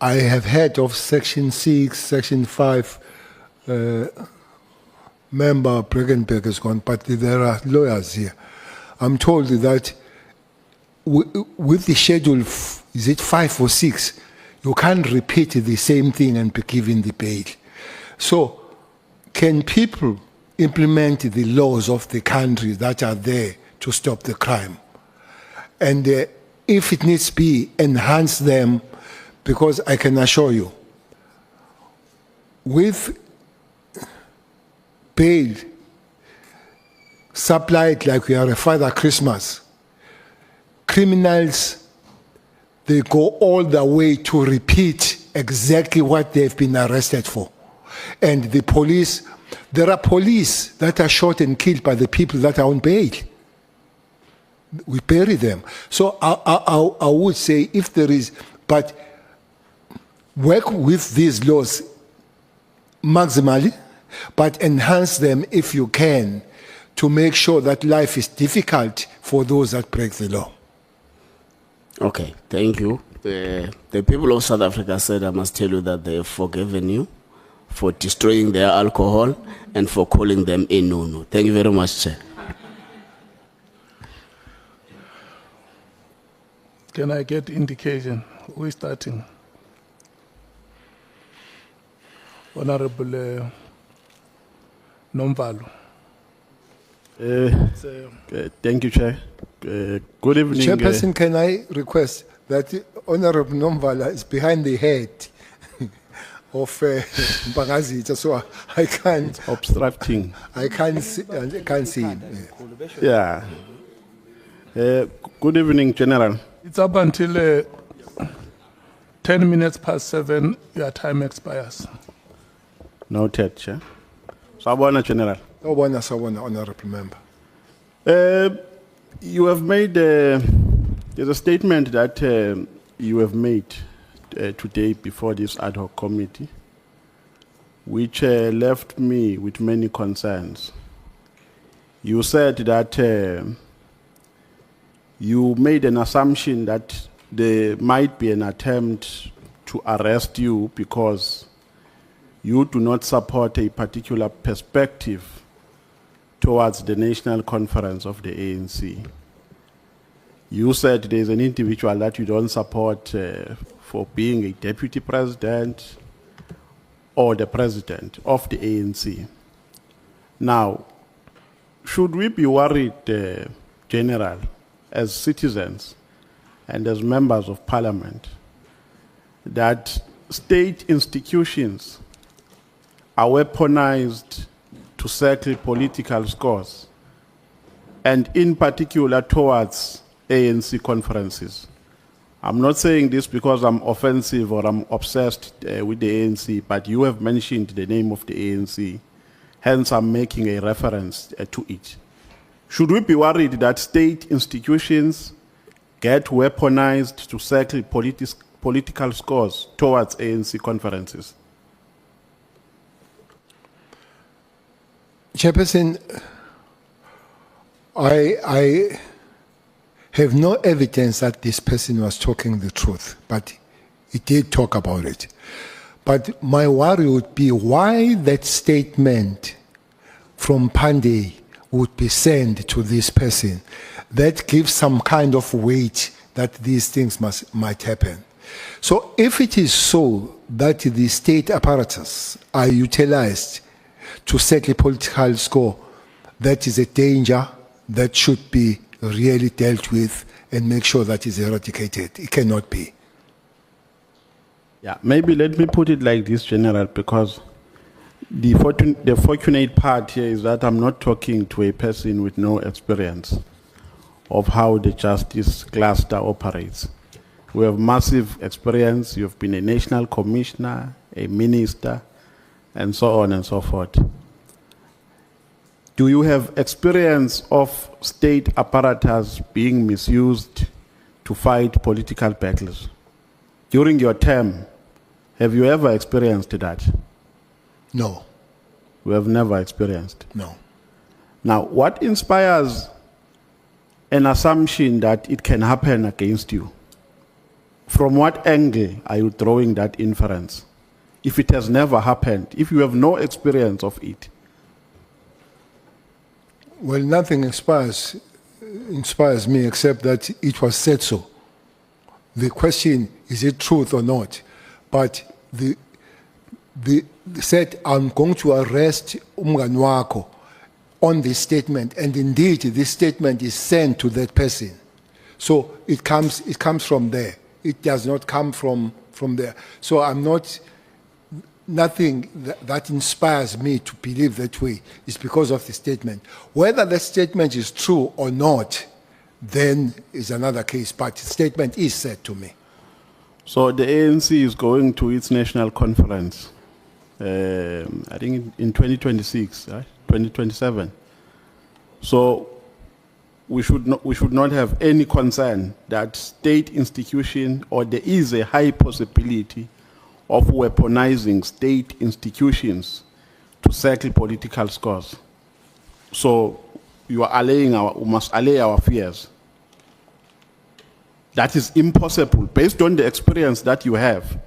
I have heard of Section 6, Section 5, Member Bregenberg is gone, but there are lawyers here. I'm told that with the schedule, is it 5 or 6, you can't repeat the same thing and be given the bail. So can people implement the laws of the country that are there to stop the crime? And if it needs to be, enhance them, because I can assure you, with bail supplied like we are a Father Christmas, criminals, they go all the way to repeat exactly what they've been arrested for. And the police, there are police that are shot and killed by the people that are on bail. We bury them. So I would say if there is, but work with these laws maximally, but enhance them if you can to make sure that life is difficult for those that break the law. Okay, thank you. The people of South Africa said, I must tell you that they have forgiven you for destroying their alcohol and for calling them a no-no. Thank you very much, Chair. Can I get indication? Who is starting? Honorable Nomvalo. Thank you, Chair. Good evening. Chairperson, can I request that Honorable Nomvala is behind the head of Mbangazita, so I can't obstructing. I can't see him. Yeah. Good evening, General. It's up until 10 minutes past 7, your time expires. Noted, Chair. Sabona, General. Sawubona, Honorable Member. You have made, there's a statement that you have made today before this ad hoc committee, which left me with many concerns. You said that you made an assumption that there might be an attempt to arrest you because you do not support a particular perspective towards the National Conference of the ANC. You said there's an individual that you don't support for being a deputy president or the president of the ANC. Now, should we be worried, General, as citizens and as members of parliament, that state institutions are weaponized to settle political scores, and in particular towards ANC conferences? I'm not saying this because I'm offensive or I'm obsessed with the ANC, but you have mentioned the name of the ANC, hence I'm making a reference to it. Should we be worried that state institutions get weaponized to settle political scores towards ANC conferences? Chairperson, I have no evidence that this person was talking the truth, but he did talk about it. But my worry would be why that statement from Pandey would be sent to this person. That gives some kind of weight that these things might happen. So if it is so that the state apparatus are utilized to settle political score, that is a danger that should be really dealt with and make sure that is eradicated. It cannot be. Yeah, maybe let me put it like this, General, because the fortunate part here is that I'm not talking to a person with no experience of how the justice cluster operates. We have massive experience. You've been a national commissioner, a minister, and so on and so forth. Do you have experience of state apparatus being misused to fight political battles? During your term, have you ever experienced that? No. We have never experienced. No. Now, what inspires an assumption that it can happen against you? From what angle are you drawing that inference? If it has never happened, if you have no experience of it? Well, nothing inspires me except that it was said so. The question, is it truth or not? But the said, I'm going to arrest umngani wakho on this statement, and indeed this statement is sent to that person. So it comes from there. It does not come from there. So I'm not, nothing that inspires me to believe that way is because of the statement. Whether the statement is true or not, then is another case, but the statement is said to me. So the ANC is going to its national conference, I think in 2026, right? 2027. So we should not have any concern that state institution, or there is a high possibility of weaponizing state institutions to settle political scores. So we must allay our fears. That is impossible based on the experience that you have.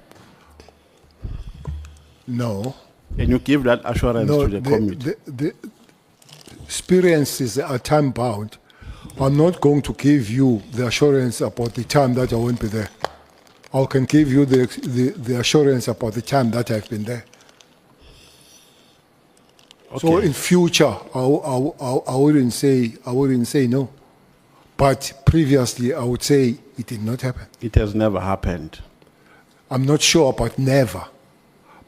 No. Can you give that assurance No, to the committee? the experiences are time bound. I'm not going to give you the assurance about the time that I won't be there. I can give you the assurance about the time that I've been there. So Okay. in future, I wouldn't say no. But previously, I would say it did not happen. It has never happened. I'm not sure about never,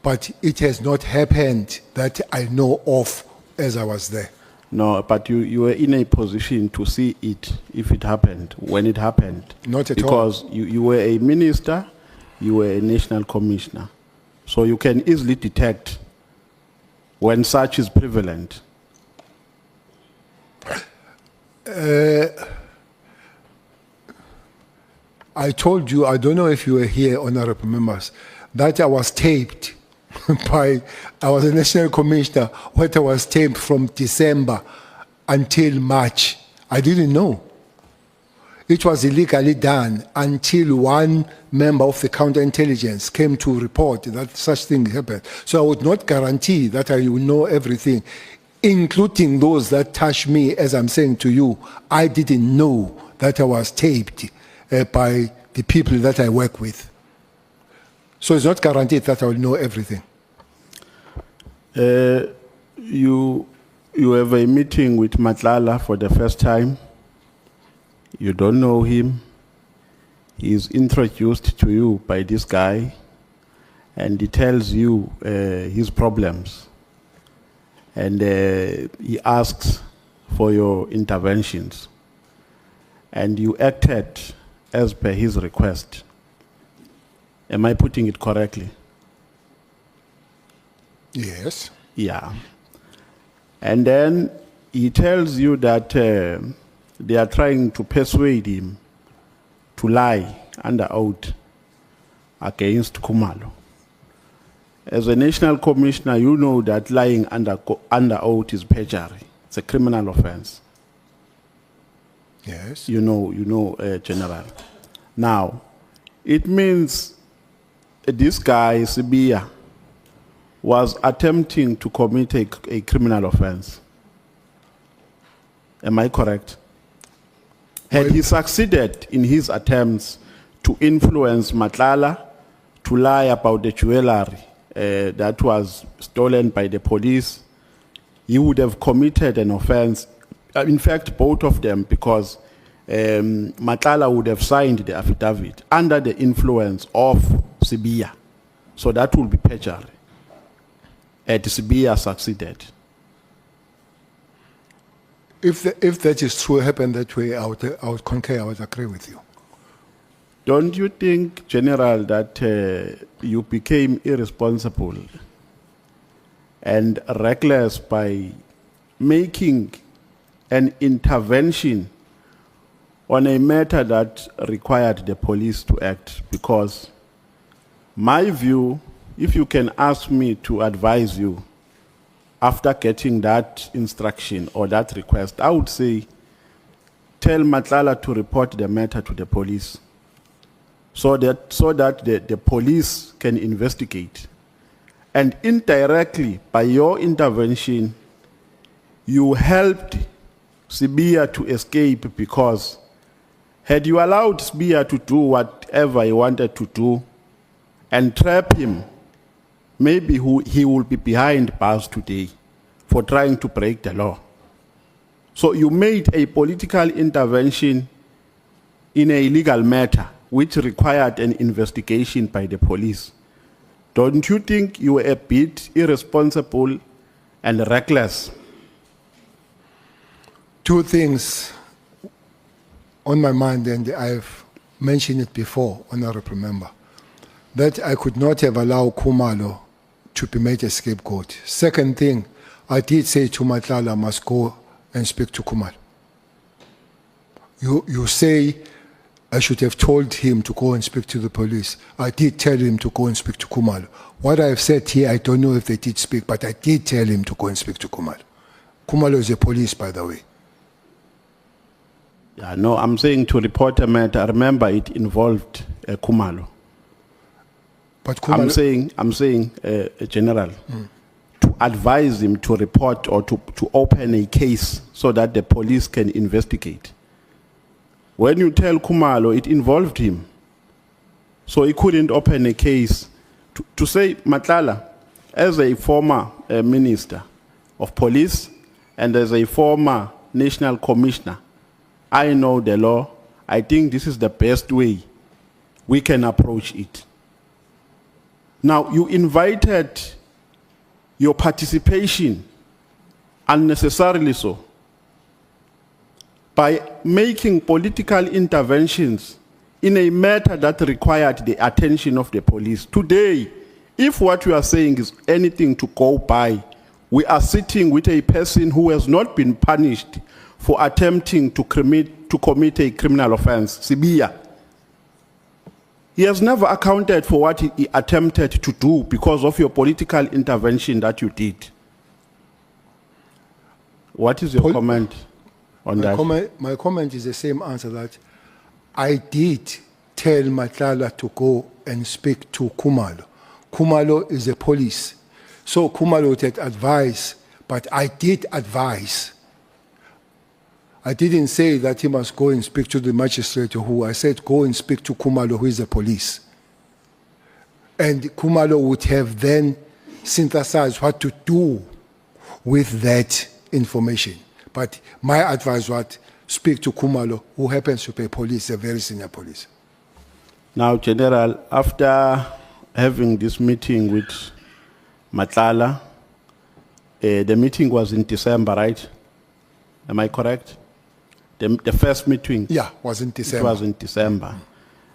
but it has not happened that I know of as I was there. No, but you were in a position to see it if it happened, when it happened. Not at all. Because you were a minister, you were a national commissioner. So you can easily detect when such is prevalent. I told you, I don't know if you were here, honorable members, that I was taped I was a national commissioner, what I was taped from December until March. I didn't know. It was illegally done until one member of the counterintelligence came to report that such thing happened. So I would not guarantee that I will know everything, including those that touch me, as I'm saying to you. I didn't know that I was taped by the people that I work with. So it's not guaranteed that I will know everything. You have a meeting with Matlala for the first time. You don't know him. He is introduced to you by this guy, and he tells you his problems. And he asks for your interventions. And you acted as per his request. Am I putting it correctly? Yes. Yeah. And then he tells you that they are trying to persuade him to lie under oath against Kumalo. As a national commissioner, you know that lying under oath is perjury. It's a criminal offense. Yes. You know, General. Now, it means this guy, Sibia, was attempting to commit a criminal offense. Am I correct? Had he succeeded in his attempts to influence Matlala to lie about the jewelry that was stolen by the police, he would have committed an offense. In fact, both of them, because Matlala would have signed the affidavit under the influence of Sibia. So that would be perjury. Had Sibia succeeded. If that is true, happened that way, I would concur, I would agree with you. Don't you think, General, that you became irresponsible and reckless by making an intervention on a matter that required the police to act? Because my view, if you can ask me to advise you after getting that instruction or that request, I would say tell Matlala to report the matter to the police so that the police can investigate. And indirectly, by your intervention, you helped Sibia to escape, because had you allowed Sibia to do whatever he wanted to do and trap him, maybe he will be behind bars today for trying to break the law. So you made a political intervention in a legal matter which required an investigation by the police. Don't you think you were a bit irresponsible and reckless? Two things on my mind, and I've mentioned it before, Honorable Member, that I could not have allowed Khumalo to be made a scapegoat. Second thing, I did say to Matlala must go and speak to Khumalo. You say I should have told him to go and speak to the police. I did tell him to go and speak to Khumalo. What I've said here, I don't know if they did speak, but I did tell him to go and speak to Khumalo. Khumalo is a police, by the way. Yeah, no, I'm saying to report a matter. Remember, it involved Khumalo. But Khumalo, I'm saying, General, to advise him to report or to open a case so that the police can investigate. When you tell Khumalo, it involved him. So he couldn't open a case. To say, Matlala, as a former minister of police and as a former national commissioner, I know the law. I think this is the best way we can approach it. Now, you invited your participation unnecessarily so by making political interventions in a matter that required the attention of the police. Today, if what you are saying is anything to go by, we are sitting with a person who has not been punished for attempting to commit a criminal offense, Sibia. He has never accounted for what he attempted to do because of your political intervention that you did. What is your comment on that? My comment is the same answer that I did tell Matlala to go and speak to Khumalo. Khumalo is a police. So Khumalo would advise, but I did advise. I didn't say that he must go and speak to the magistrate who. I said go and speak to Khumalo, who is the police. And Khumalo would have then synthesized what to do with that information. But my advice was speak to Khumalo, who happens to be police, a very senior police. Now, General, after having this meeting with Matlala, the meeting was in December, right? Am I correct? The first meeting? Yeah, was in December. It was in December.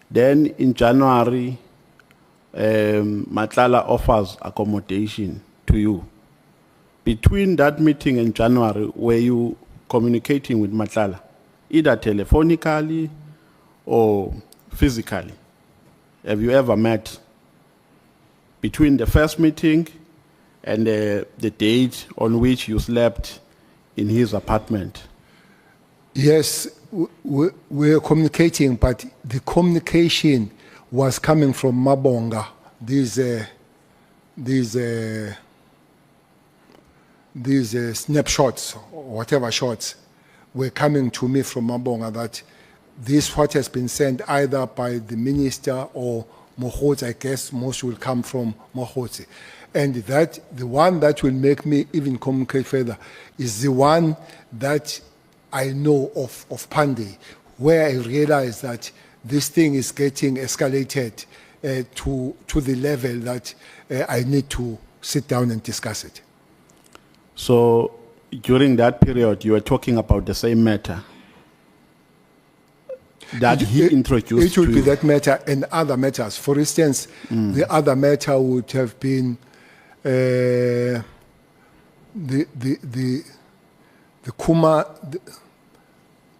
Then in January, Matlala offers accommodation to you. Between that meeting in January, were you communicating with Matlala, either telephonically or physically? Have you ever met between the first meeting and the date on which you slept in his apartment? Yes, we were communicating, but the communication was coming from Mabonga. These snapshots, or whatever shots, were coming to me from Mabonga that this what has been sent either by the minister or Mohotsi. I guess most will come from Mohotsi. And that the one that will make me even communicate further is the one that I know of Pandey, where I realize that this thing is getting escalated to the level that I need to sit down and discuss it. So during that period, you were talking about the same matter that he introduced It would to be you. that matter and other matters. For instance, the other matter would have been the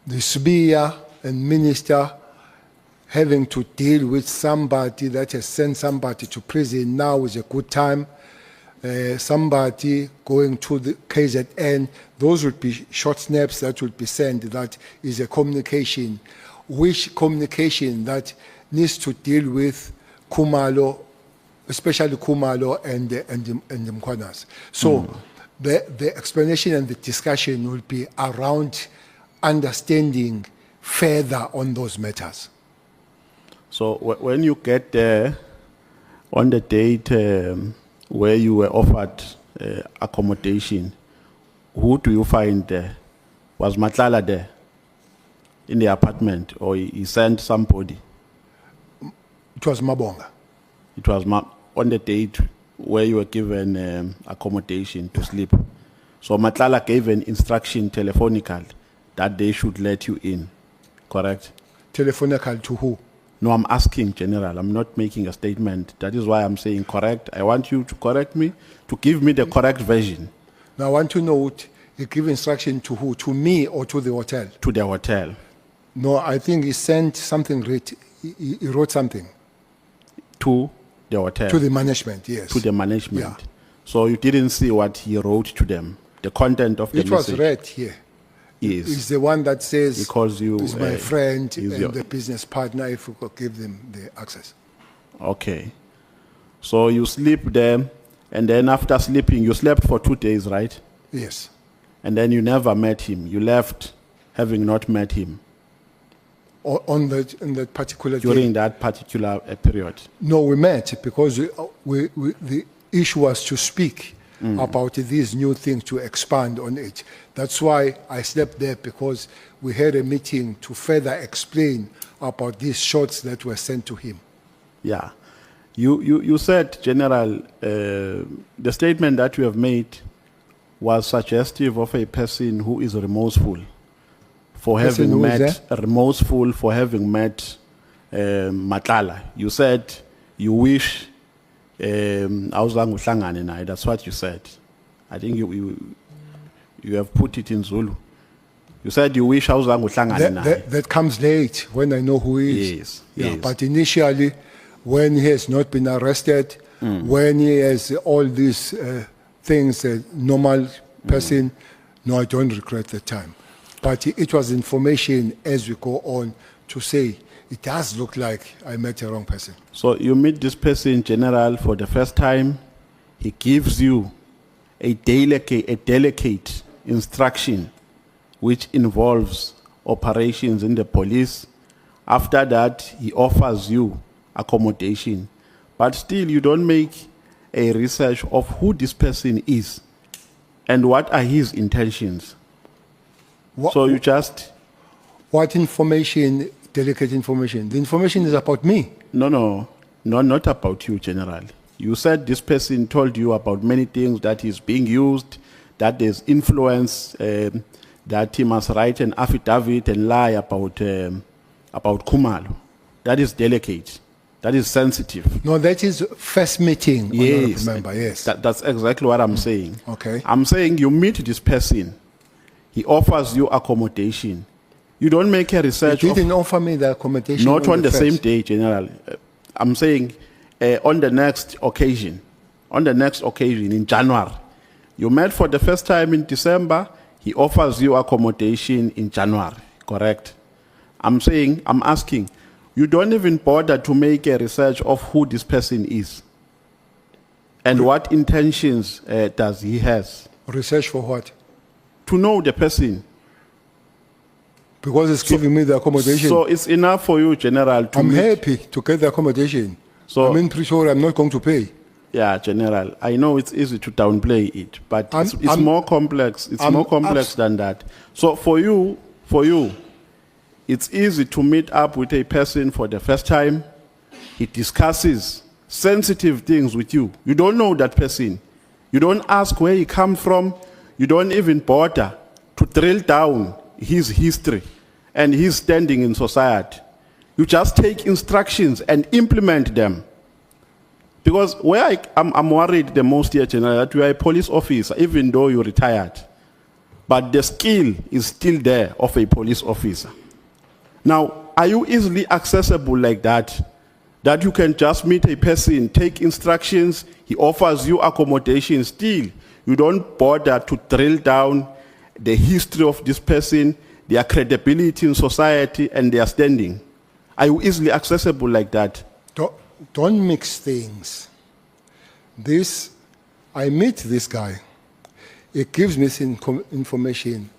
Sibia and minister having to deal with somebody that has sent somebody to prison now is a good time. Somebody going to the KZN, those would be short snaps that would be sent. That is a communication. Which communication that needs to deal with Khumalo, especially Khumalo and the Mkwanas. So the explanation and the discussion will be around understanding further on those matters. So when you get there on the date where you were offered accommodation, who do you find there? Was Matlala there in the apartment, or he sent somebody? It was Mabonga. It was on the date where you were given accommodation to sleep. So Matlala gave an instruction telephonically that they should let you in, correct? Telephonical to who? No, I'm asking general. I'm not making a statement. That is why I'm saying correct. I want you to correct me, to give me the correct version Now I want to know, he gave instruction to who? To me or to the hotel? to the hotel. No, I think he sent something, he wrote something To the hotel. to the management, yes. To the management. Yeah. So you didn't see what he wrote to them, the content of the It was message. read here. Yes. It's the one that says, He calls you, is my friend he's and your- the business partner, if we could give them the access. Okay. So you sleep there, and then after sleeping, you slept for 2 days, right? Yes. And then you never met him. You left having not met him On that particular during day. that particular period. No, we met because the issue was to speak about these new things, to expand on it. That's why I slept there, because we had a meeting to further explain about these shots that were sent to him. Yeah. You said, General, the statement that you have made was suggestive of a person who is remorseful for Person having who is met, remorseful for having met Matlala. You said you wish awuzange uhlangane naye. That's what you said. I think you have put it in Zulu. You said you wish awuzange uhlangane naye. That comes late when I know who he is. Yes, Yeah, yes. but initially, when he has not been arrested, when he has all these things, a normal person, no, I don't regret the time. But it was information as we go on to say, it does look like I met a wrong person. So you meet this person, General, for the first time. He gives you a delicate instruction which involves operations in the police. After that, he offers you accommodation. But still, you don't make a research of who this person is and what are his intentions. What, So you just, what information, delicate information? The information is about me. no, not about you, General. You said this person told you about many things, that is being used, that there's influence, that he must write an affidavit and lie about Khumalo. That is delicate. That is sensitive. No, that is first meeting, honorable Yes, member, yes. That's exactly what I'm saying. Okay. I'm saying you meet this person. He offers you accommodation. You don't make a He research of didn't offer me the accommodation. not on the same first. day, General. I'm saying on the next occasion. On the next occasion in January. You met for the first time in December. He offers you accommodation in January. Correct? I'm asking, you don't even bother to make a research of who this person is and what intentions does he has. Research for what? To know the person. Because it's giving me the accommodation. So it's enough for you, General, to I'm meet. happy to get the accommodation. So- I'm in Pretoria, I'm not going to pay. Yeah, General. I know it's easy to downplay it, but it's I'm- more complex. It's I'm more complex than that. So for you, it's easy to meet up with a person for the first time. He discusses sensitive things with you. You don't know that person. You don't ask where he comes from. You don't even bother to drill down his history and his standing in society. You just take instructions and implement them. Because where I'm worried the most here, General, that you are a police officer, even though you're retired. But the skill is still there of a police officer. Now, are you easily accessible like that? That you can just meet a person, take instructions, he offers you accommodation, still you don't bother to drill down the history of this person, their credibility in society, and their standing. Are you easily accessible like that? Don't mix things. I meet this guy. It gives me some information.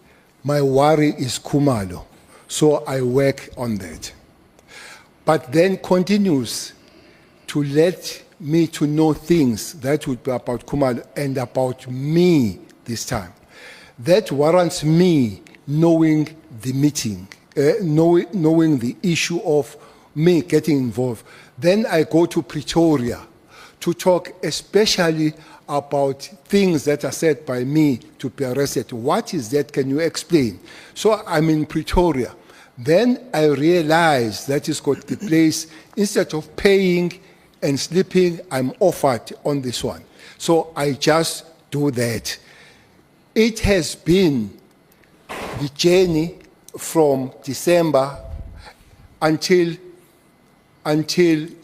My worry is Khumalo. So I work on that. But then continues to let me to know things that would be about Khumalo and about me this time. That warrants me knowing the meeting, knowing the issue of me getting involved. Then I go to Pretoria to talk especially about things that are said by me to be arrested. What is that? Can you explain? So I'm in Pretoria. Then I realized that is got the place. Instead of paying and sleeping, I'm offered on this one. So I just do that. It has been the journey from December until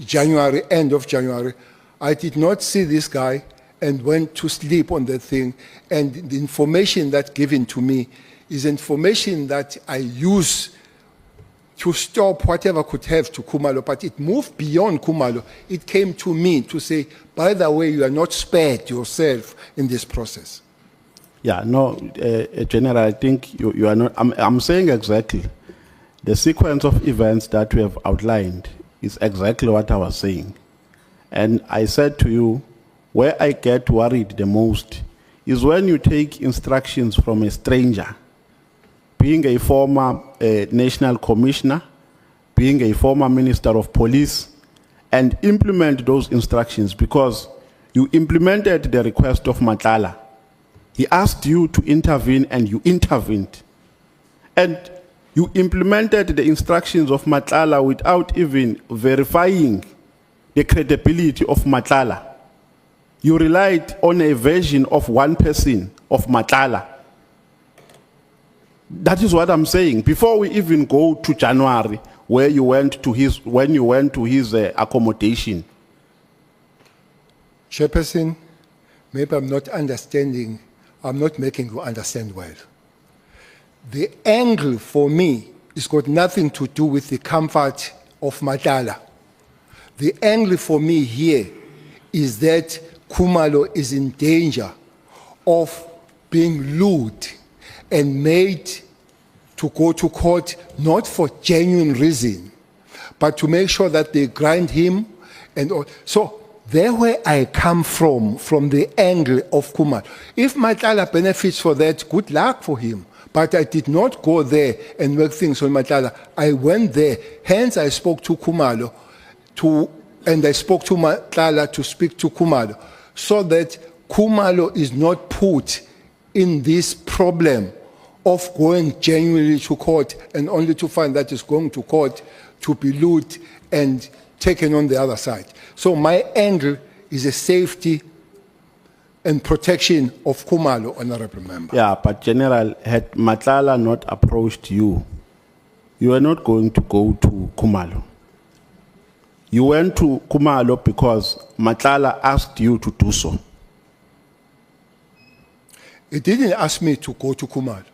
January, end of January. I did not see this guy and went to sleep on that thing. And the information that given to me is information that I use to stop whatever could have to Kumalo, but it moved beyond Kumalo. It came to me to say, by the way, you are not spared yourself in this process. Yeah, no, General, I think you are not. I'm saying exactly. The sequence of events that we have outlined is exactly what I was saying. And I said to you, where I get worried the most is when you take instructions from a stranger, being a former national commissioner, being a former minister of police, and implement those instructions, because you implemented the request of Matlala. He asked you to intervene and you intervened. And you implemented the instructions of Matlala without even verifying the credibility of Matlala. You relied on a version of one person, of Matlala. That is what I'm saying. Before we even go to January, when you went to his accommodation. Chairperson, maybe I'm not understanding, I'm not making you understand well. The angle for me has got nothing to do with the comfort of Matlala. The angle for me here is that Kumalo is in danger of being lured and made to go to court, not for genuine reason, but to make sure that they grind him. And all. So there where I come from the angle of Kumalo. If Matlala benefits for that, good luck for him. But I did not go there and work things on Matlala. I went there, hence I spoke to Kumalo, and I spoke to Matlala to speak to Kumalo, so that Kumalo is not put in this problem of going genuinely to court and only to find that he's going to court to be looted and taken on the other side. So my angle is a safety and protection of Kumalo, honorable member. Yeah, but General, had Matlala not approached you, you were not going to go to Kumalo. You went to Kumalo because Matlala asked you to do so. It didn't ask me to go to Kumalo.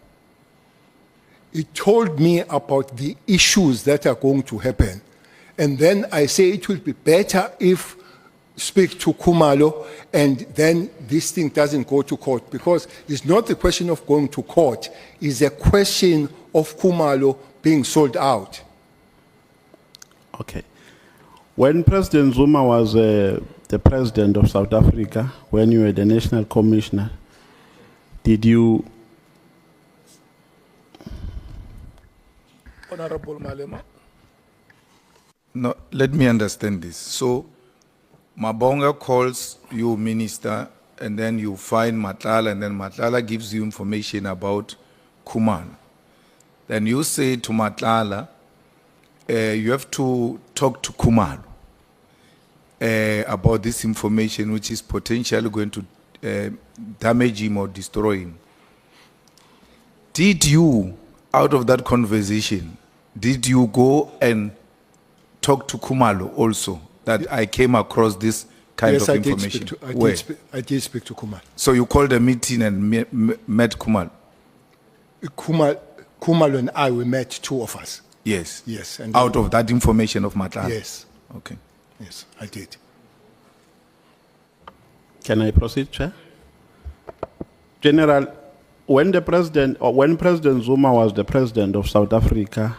It told me about the issues that are going to happen. And then I say it will be better if speak to Kumalo and then this thing doesn't go to court, because it's not the question of going to court, it's a question of Kumalo being sold out. Okay. When President Zuma was the president of South Africa, when you were the national commissioner, did you... Honorable Malema. No, let me understand this. So, Mabonga calls you minister, and then you find Matlala, and then Matlala gives you information about Kumalo. Then you say to Matlala, you have to talk to Kumalo about this information, which is potentially going to damage him or destroy him. Did you, out of that conversation, did you go and talk to Kumalo also, that I came across this kind of information? I did speak to Kumalo. So you called a meeting and met Kumalo? Kumalo and I, we met, two of us. Yes. Yes. And out of that information of Matlala? Yes. Okay. Yes, I did. Can I proceed, Chair? General, when President Zuma was the president of South Africa,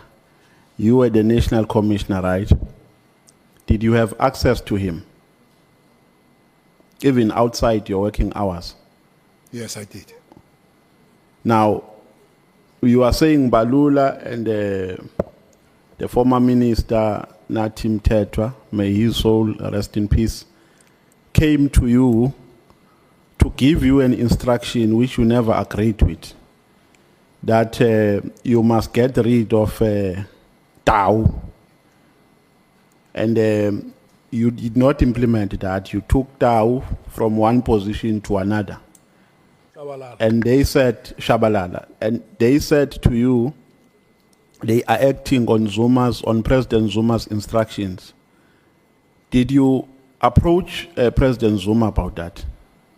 you were the national commissioner, right? Did you have access to him, even outside your working hours? Yes, I did. Now, you are saying Balula and the former minister, Natim Tetwa, may his soul rest in peace, came to you to give you an instruction which you never agreed with, that you must get rid of Tau, and you did not implement that. You took Tau from one position to another. Shabalala. And they said, Shabalala, and they said to you, they are acting on President Zuma's instructions. Did you approach President Zuma about that?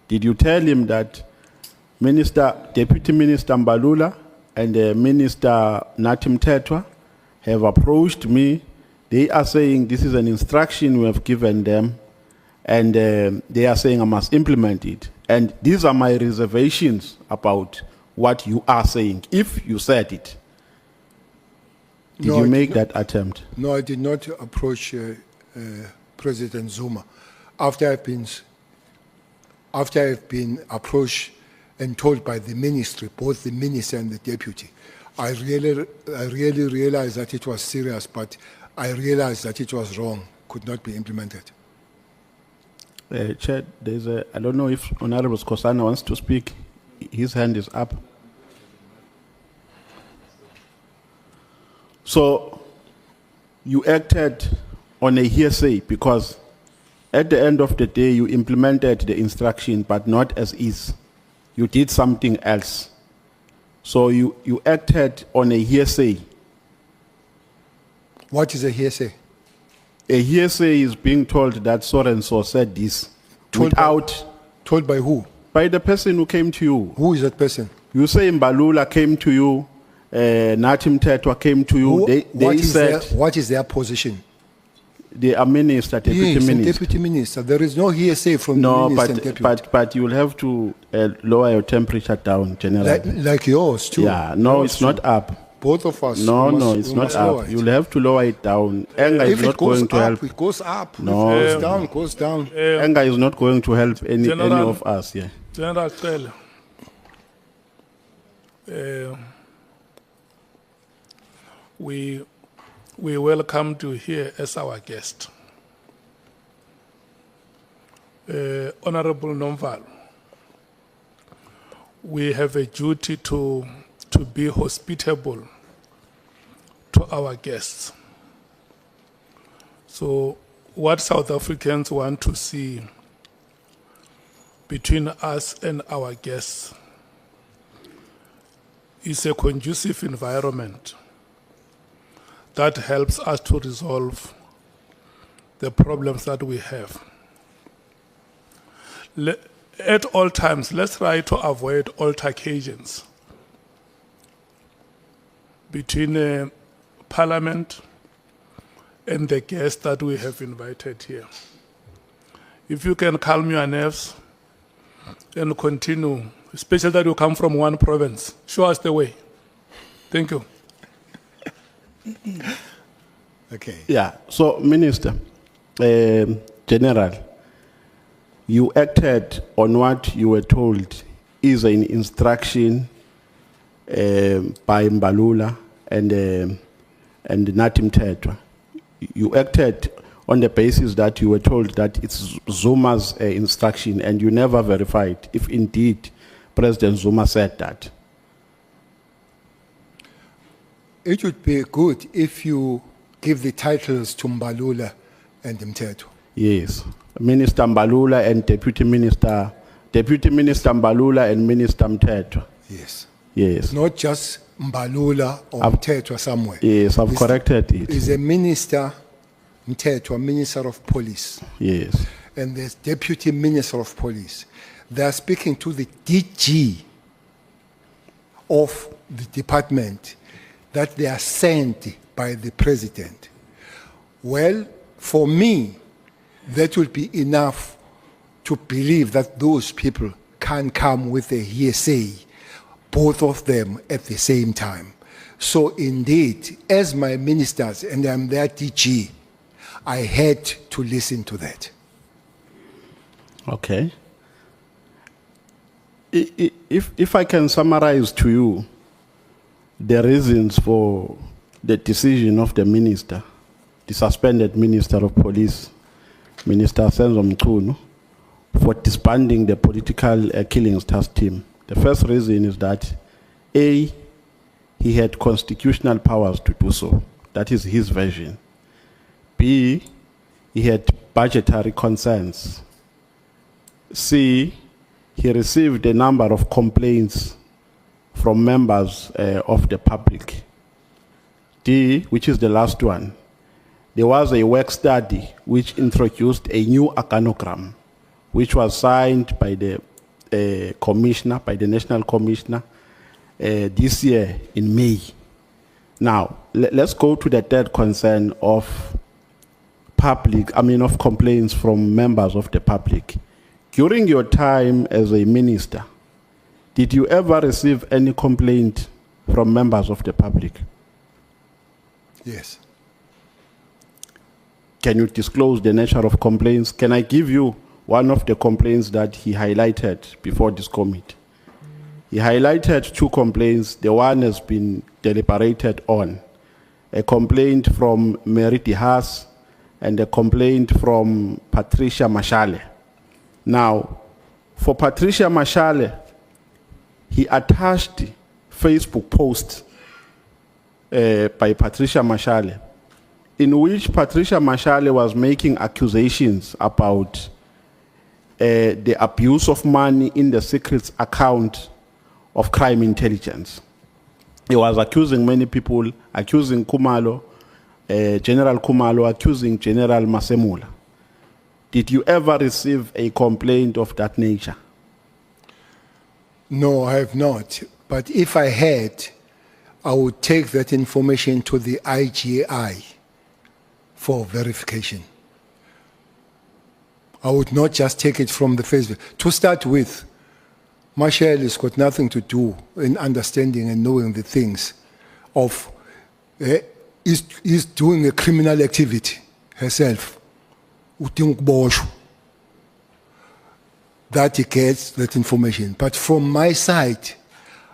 Did you tell him that Deputy Minister Matlala and Minister Natim Tetwa have approached me? They are saying this is an instruction we have given them, and they are saying I must implement it. And these are my reservations about what you are saying, if you said it. Did No, you I make did that attempt? No, I did not approach President Zuma. After I've been approached and told by the ministry, both the minister and the deputy, I really realized that it was serious, but I realized that it was wrong, could not be implemented. Chair, I don't know if Honorable Skosana wants to speak. His hand is up. So, you acted on a hearsay because at the end of the day, you implemented the instruction, but not as is. You did something else. So you acted on a hearsay. What is a hearsay? A hearsay is being told that so and so said this Told by who? by the person who came to you. Who is that person? You say Matlala came to you, Natim Tetwa came to you. They said what is their position? they are minister, deputy Yes, minister. deputy minister. There is no hearsay from No, the minister and deputy. but you will have to lower your temperature down, General. Like yours too. Yeah, no, Yours it's too. not up. Both of us. No, we no, must- it's we not must lower up. it. You'll have to lower it down. Anger is If it not goes going to up, help. it goes up. No. If it goes down, it goes down. Anger is not going to help any General- of us. Yeah. General Cele, we welcome you here as our guest. Honorable Nomvalo, we have a duty to be hospitable to our guests. So what South Africans want to see between us and our guests is a conducive environment that helps us to resolve the problems that we have. At all times, let's try to avoid altercations between Parliament and the guests that we have invited here. If you can calm your nerves and continue, especially that you come from one province, show us the way. Thank you. Okay. Yeah. So, Minister, General, you acted on what you were told is an instruction by Matlala and Natim Tetwa. You acted on the basis that you were told that it's Zuma's instruction, and you never verified if indeed President Zuma said that. It would be good if you give the titles to Matlala and Mteto. Yes. Minister Matlala and Deputy Minister Matlala and Minister Mtetwa. Yes. Yes. Not just Matlala or Mteto somewhere. Yes, I've It's- corrected it. Is a minister, Mteto, Minister of Police, Yes. and there's Deputy Minister of Police. They are speaking to the DG of the department that they are sent by the president. Well, for me, that would be enough to believe that those people can come with a hearsay, both of them at the same time. So indeed, as my ministers, and I'm their DG, I had to listen to that. Okay. If I can summarize to you the reasons for the decision of the minister, the suspended Minister of Police, Minister Senzo Mchunu, for disbanding the political killings task team. The first reason is that A, he had constitutional powers to do so. That is his version. B, he had budgetary concerns. C, he received a number of complaints from members of the public. D, which is the last one, there was a work study which introduced a new organogram, which was signed by the commissioner, by the national commissioner, this year in May. Now, let's go to the third concern of of complaints from members of the public. During your time as a minister, did you ever receive any complaint from members of the public? Yes. Can you disclose the nature of complaints? Can I give you one of the complaints that he highlighted before this committee? He highlighted 2 complaints. The one has been deliberated on. A complaint from Mary Haas and a complaint from Patricia Mashale. Now, for Patricia Mashale, he attached Facebook post by Patricia Mashale, in which Patricia Mashale was making accusations about the abuse of money in the secret account of crime intelligence. He was accusing many people, accusing Kumalo, General Kumalo, accusing General Masemula. Did you ever receive a complaint of that nature? No, I have not. But if I had, I would take that information to the IGI for verification. I would not just take it from the Facebook. To start with, Marshall has got nothing to do in understanding and knowing the things of, is doing a criminal activity herself. That he gets that information. But from my side,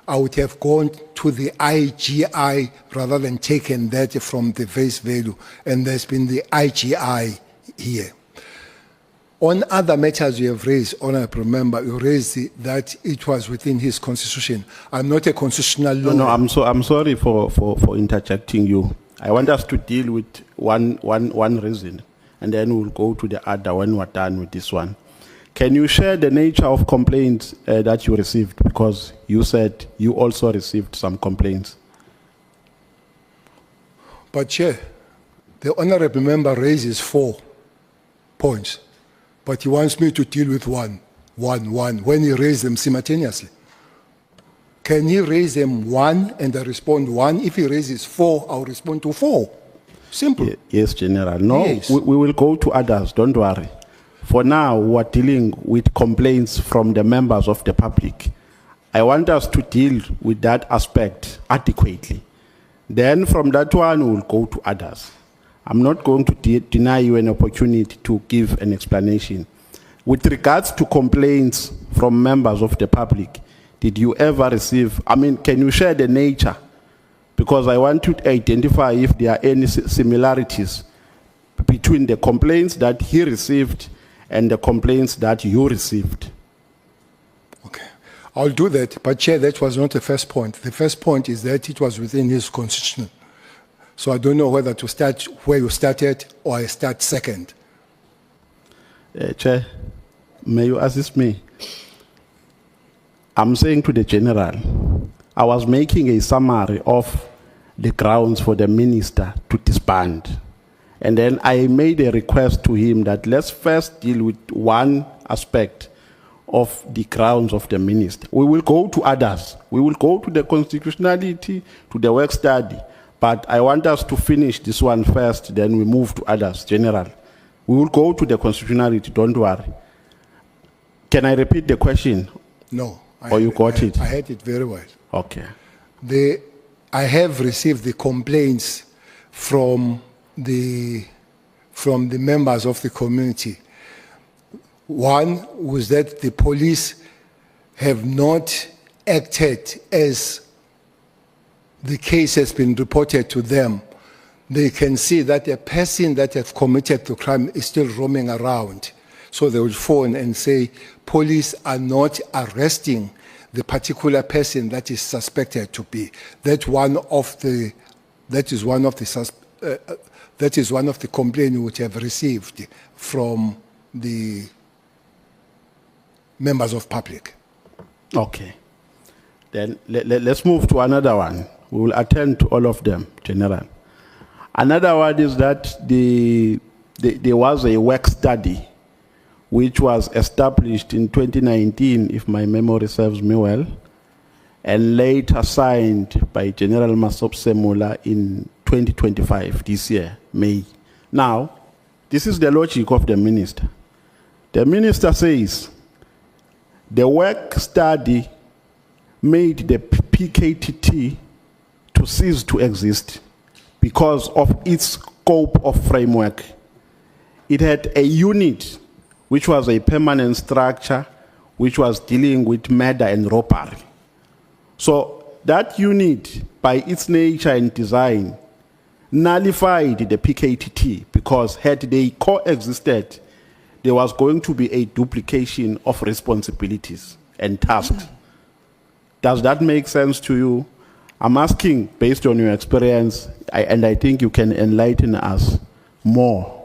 I would have gone to the IGI rather than taken that from the face value. And there's been the IGI here. On other matters you have raised, Honorable Member, you raised that it was within his constitution. I'm not a constitutional lawyer. No, I'm sorry for interjecting you. I want us to deal with one reason, and then we'll go to the other when we're done with this one. Can you share the nature of complaints that you received? Because you said you also received some complaints. But Chair, the Honorable Member raises 4 points, but he wants me to deal with one, when he raised them simultaneously. Can he raise them 1 and I respond 1? If he raises 4, I'll respond to 4. Simple. Yes, General. No, Yes. we will go to others, don't worry. For now, we're dealing with complaints from the members of the public. I want us to deal with that aspect adequately. Then from that one, we'll go to others. I'm not going to deny you an opportunity to give an explanation. With regards to complaints from members of the public, did you ever receive, can you share the nature? Because I want to identify if there are any similarities between the complaints that he received and the complaints that you received. Okay. I'll do that, but Chair, that was not the first point. The first point is that it was within his constitution. So I don't know whether to start where you started or I start second. Chair, may you assist me? I'm saying to the General, I was making a summary of the grounds for the minister to disband. And then I made a request to him that let's first deal with one aspect of the grounds of the minister. We will go to others. We will go to the constitutionality, to the work study. But I want us to finish this one first, then we move to others. General, we will go to the constitutionality, don't worry. Can I repeat the question? No. Or you got it? I had it very well. Okay. I have received the complaints from the members of the community. One was that the police have not acted as the case has been reported to them. They can see that a person that has committed the crime is still roaming around. So they would phone and say, police are not arresting the particular person that is suspected to be. That is one of the complaints which have received from the members of public. Okay. Then let's move to another one. We will attend to all of them, General. Another one is that there was a work study which was established in 2019, if my memory serves me well, and later signed by General Masop Semula in 2025, this year, May. Now, this is the logic of the minister. The minister says the work study made the PKTT to cease to exist because of its scope of framework. It had a unit which was a permanent structure which was dealing with murder and robbery. So that unit, by its nature and design, nullified the PKTT because had they coexisted, there was going to be a duplication of responsibilities and tasks. Does that make sense to you? I'm asking based on your experience, and I think you can enlighten us more.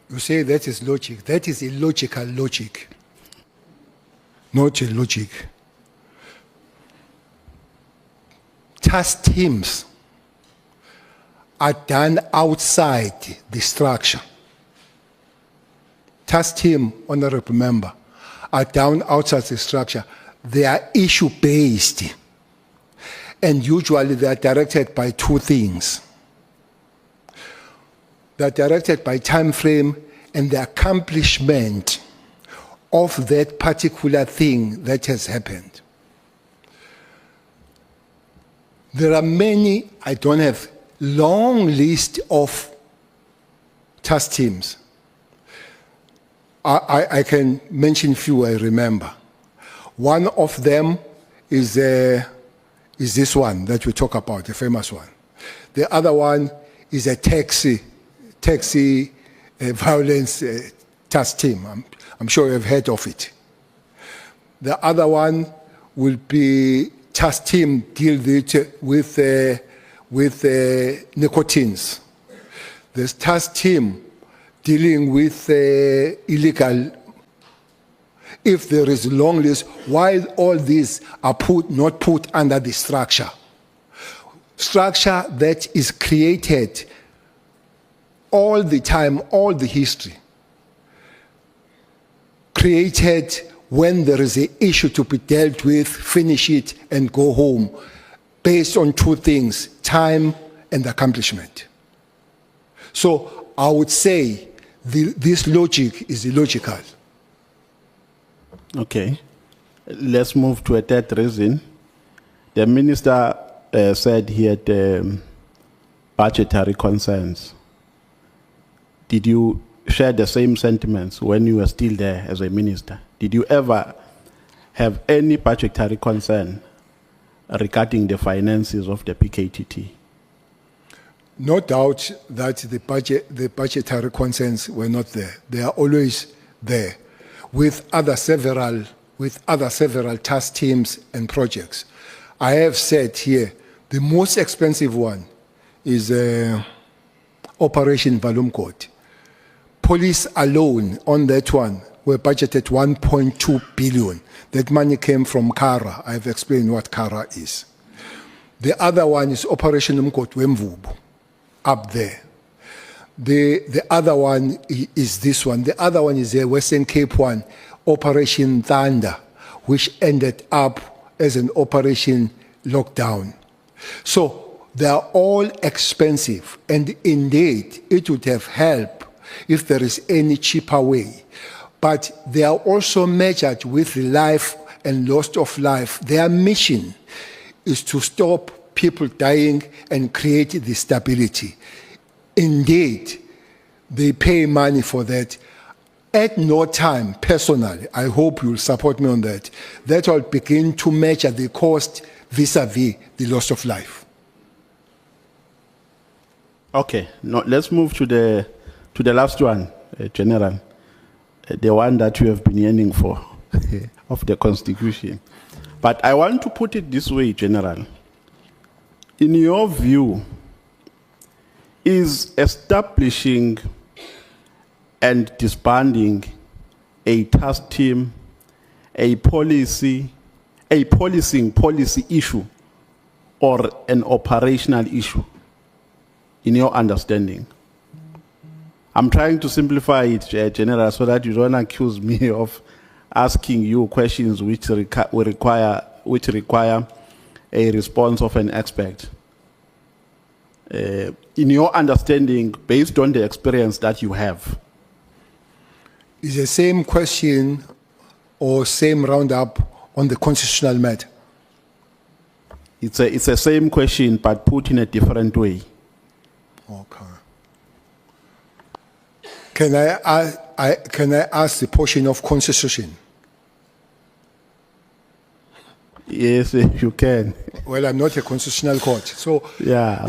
You say that is logic. That is illogical logic. Not a logic. Task teams are done outside the structure. Task team, honorable member, are done outside the structure. They are issue-based. And usually they are directed by two things. They are directed by time frame and the accomplishment of that particular thing that has happened. There are many, I don't have long list of task teams. I can mention few I remember. One of them is this one that we talk about, the famous one. The other one is a taxi violence task team. I'm sure you've heard of it. The other one will be task team deal with nicotines. There's task team dealing with illegal. If there is a long list, why all these are not put under the structure? Structure that is created all the time, all the history. Created when there is an issue to be dealt with, finish it and go home, based on two things, time and accomplishment. So I would say this logic is illogical. Okay. Let's move to a third reason. The minister said he had budgetary concerns. Did you share the same sentiments when you were still there as a minister? Did you ever have any budgetary concern regarding the finances of the PKTT? No doubt that the budgetary concerns were not there. They are always there, with other several task teams and projects. I have said here, the most expensive one is Operation Valumkot. Police alone on that one were budgeted 1.2 billion. That money came from Kara. I've explained what Kara is. The other one is Operation Umkot Wemvubu, up there. The other one is this one. The other one is the Western Cape one, Operation Thunder, which ended up as an Operation Lockdown. So they are all expensive, and indeed it would have helped if there is any cheaper way. But they are also measured with life and loss of life. Their mission is to stop people dying and create the stability. Indeed, they pay money for that. At no time, personally, I hope you'll support me on that, that will begin to measure the cost vis-a-vis the loss of life. Okay, now let's move to the last one, General. the one that you have been yearning for, of the Constitution. But I want to put it this way, General. In your view, is establishing and disbanding a task team a policing policy issue or an operational issue, in your understanding? I'm trying to simplify it, General, so that you don't accuse me of asking you questions which require a response of an expert. In your understanding, based on the experience that you have. Is the same question or same roundup on the constitutional matter? It's the same question, but put in a different way. Okay. Can I ask the portion of constitution? Yes, you can. Well, I'm not a constitutional court, so Yeah.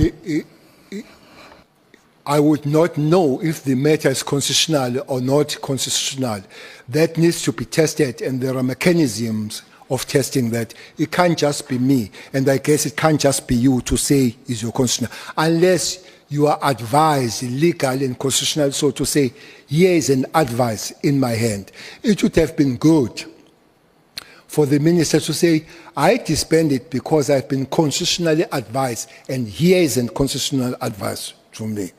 I would not know if the matter is constitutional or not constitutional. That needs to be tested, and there are mechanisms of testing that. It can't just be me, and I guess it can't just be you to say is your constitutional, unless you are advised, legal and constitutional, so to say, here is an advice in my hand. It would have been good for the minister to say, I disband it because I've been constitutionally advised, and here is a constitutional advice from me.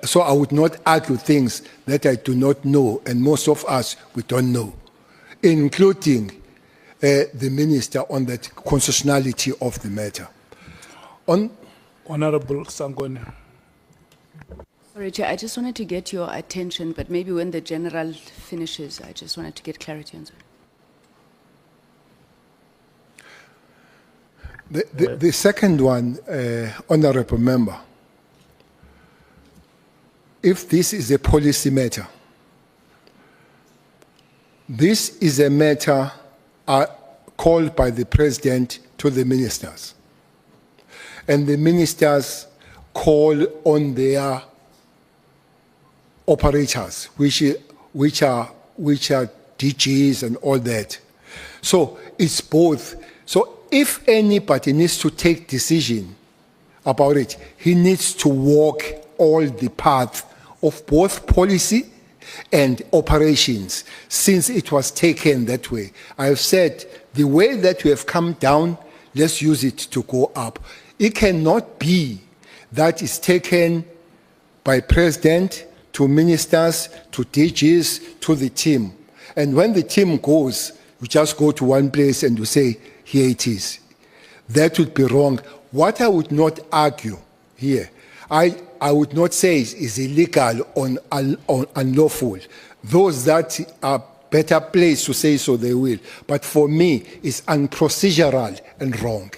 So I would not argue things that I do not know, and most of us, we don't know, including the minister on the constitutionality of the matter. Honorable Sangone. Sorry, Chair, I just wanted to get your attention, but maybe when the general finishes, I just wanted to get clarity on that. The second one, honorable member, if this is a policy matter, this is a matter called by the president to the ministers, and the ministers call on their operators, which are DGs and all that. So it's both. So if anybody needs to take decision about it, he needs to walk all the path of both policy and operations, since it was taken that way. I have said the way that we have come down, let's use it to go up. It cannot be that it's taken by president to ministers, to DGs, to the team. And when the team goes, you just go to one place and you say, here it is. That would be wrong. What I would not argue here, I would not say is illegal or unlawful. Those that are better placed to say so, they will. But for me, it's unprocedural and wrong.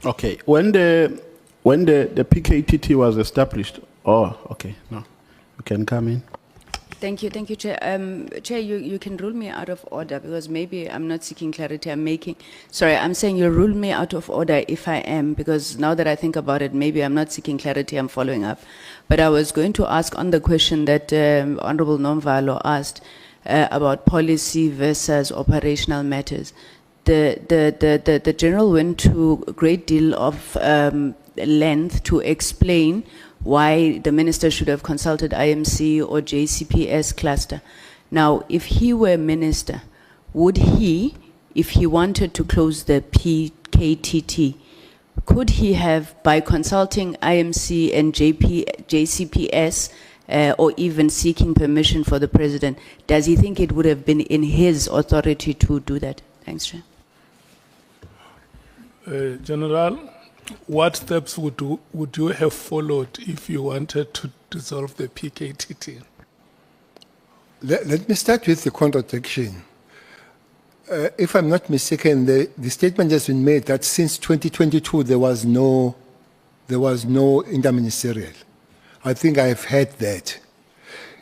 Okay. When the PKTT was established, okay, no, you can come in. Thank you, Chair. Chair, you can rule me out of order because maybe I'm not seeking clarity. I'm saying you rule me out of order if I am, because now that I think about it, maybe I'm not seeking clarity, I'm following up. But I was going to ask on the question that Honorable Nomvalo asked about policy versus operational matters. The General went to a great deal of length to explain why the minister should have consulted IMC or JCPS cluster. Now, if he were minister, would he, if he wanted to close the PKTT, could he have, by consulting IMC and JCPS, or even seeking permission for the president, does he think it would have been in his authority to do that? Thanks, Chair. General, what steps would you have followed if you wanted to dissolve the PKTT? Let me start with the contradiction. If I'm not mistaken, the statement has been made that since 2022 there was no interministerial. I think I've heard that.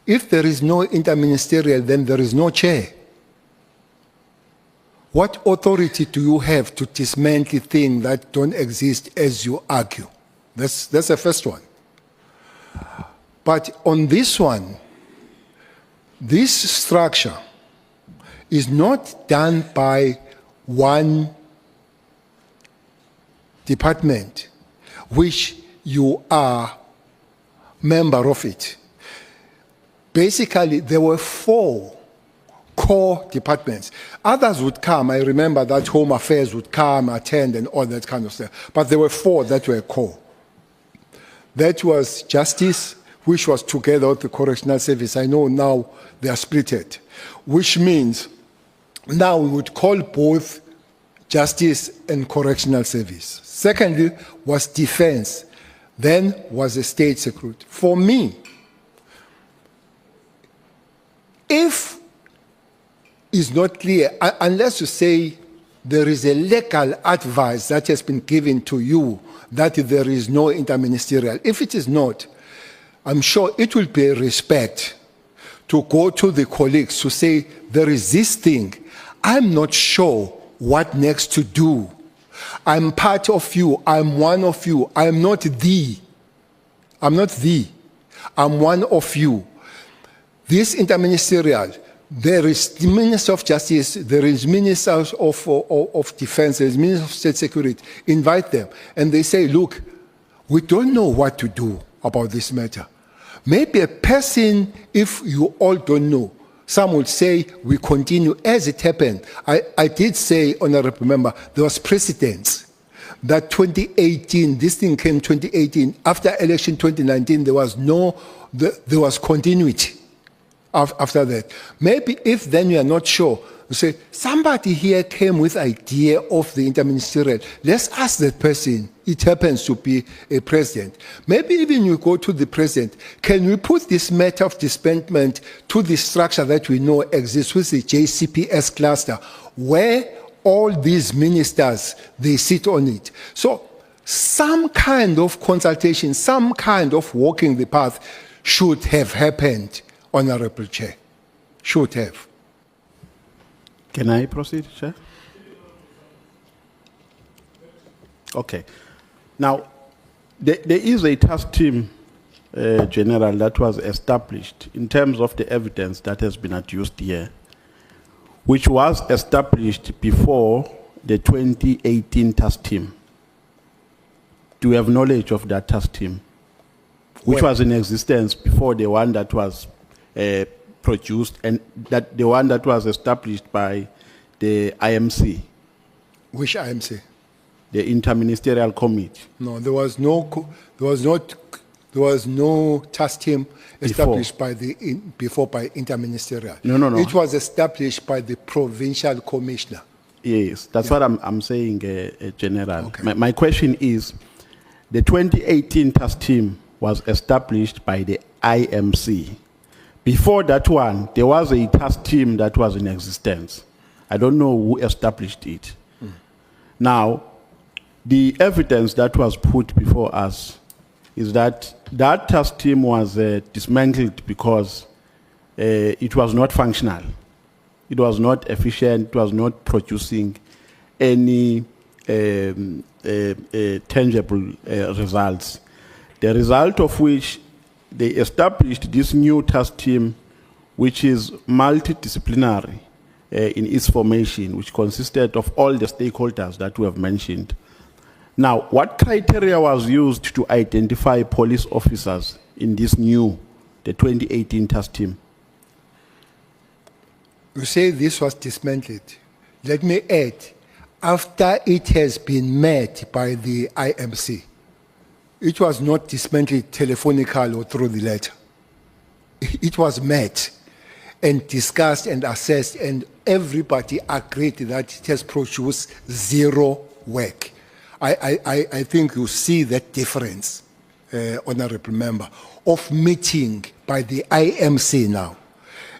If there is no interministerial, then there is no chair. What authority do you have to dismantle things that don't exist as you argue? That's the first one. But on this one, this structure is not done by one department, which you are member of it. Basically, there were 4 core departments. Others would come. I remember that Home Affairs would come, attend, and all that kind of stuff. But there were 4 that were core. That was Justice, which was together with the Correctional Service. I know now they are splitted, which means now we would call both Justice and Correctional Service. Secondly was Defense. Then was the State Security. For me, if it's not clear, unless you say there is a legal advice that has been given to you that there is no interministerial, if it is not, I'm sure it will be a respect to go to the colleagues to say, there is this thing, I'm not sure what next to do. I'm part of you, I'm one of you, I'm not thee. I'm not thee. I'm one of you. This interministerial, there is the Minister of Justice, there is Minister of Defense, there is Minister of State Security. Invite them. And they say, look, we don't know what to do about this matter. Maybe a person, if you all don't know, some would say we continue as it happened. I did say, honorable member, there was precedence that 2018, this thing came 2018. After election 2019, there was continuity after that. Maybe if then you are not sure, you say, somebody here came with idea of the interministerial. Let's ask that person. It happens to be a president. Maybe even you go to the president. Can we put this matter of disbandment to the structure that we know exists with the JCPS cluster, where all these ministers, they sit on it. So some kind of consultation, some kind of walking the path should have happened, Honorable Chair. Should have. Can I proceed, Chair? Okay. Now, there is a task team, General, that was established in terms of the evidence that has been adduced here, which was established before the 2018 task team. Do you have knowledge of that task team? Which was in existence before the one that was produced and that the one that was established by the IMC? Which IMC? The Interministerial Committee. No, there was no task team established before by interministerial. No. It was established by the provincial commissioner. Yes, that's what I'm saying, General. Okay. My question is, the 2018 task team was established by the IMC. Before that one, there was a task team that was in existence. I don't know who established it. Now, the evidence that was put before us is that that task team was dismantled because it was not functional. It was not efficient. It was not producing any tangible results. The result of which they established this new task team, which is multidisciplinary in its formation, which consisted of all the stakeholders that we have mentioned. Now, what criteria was used to identify police officers in this new, the 2018 task team? You say this was dismantled. Let me add, after it has been met by the IMC, it was not dismantled telephonically or through the letter. It was met and discussed and assessed, and everybody agreed that it has produced zero work. I think you see that difference, Honorable Member, of meeting by the IMC now.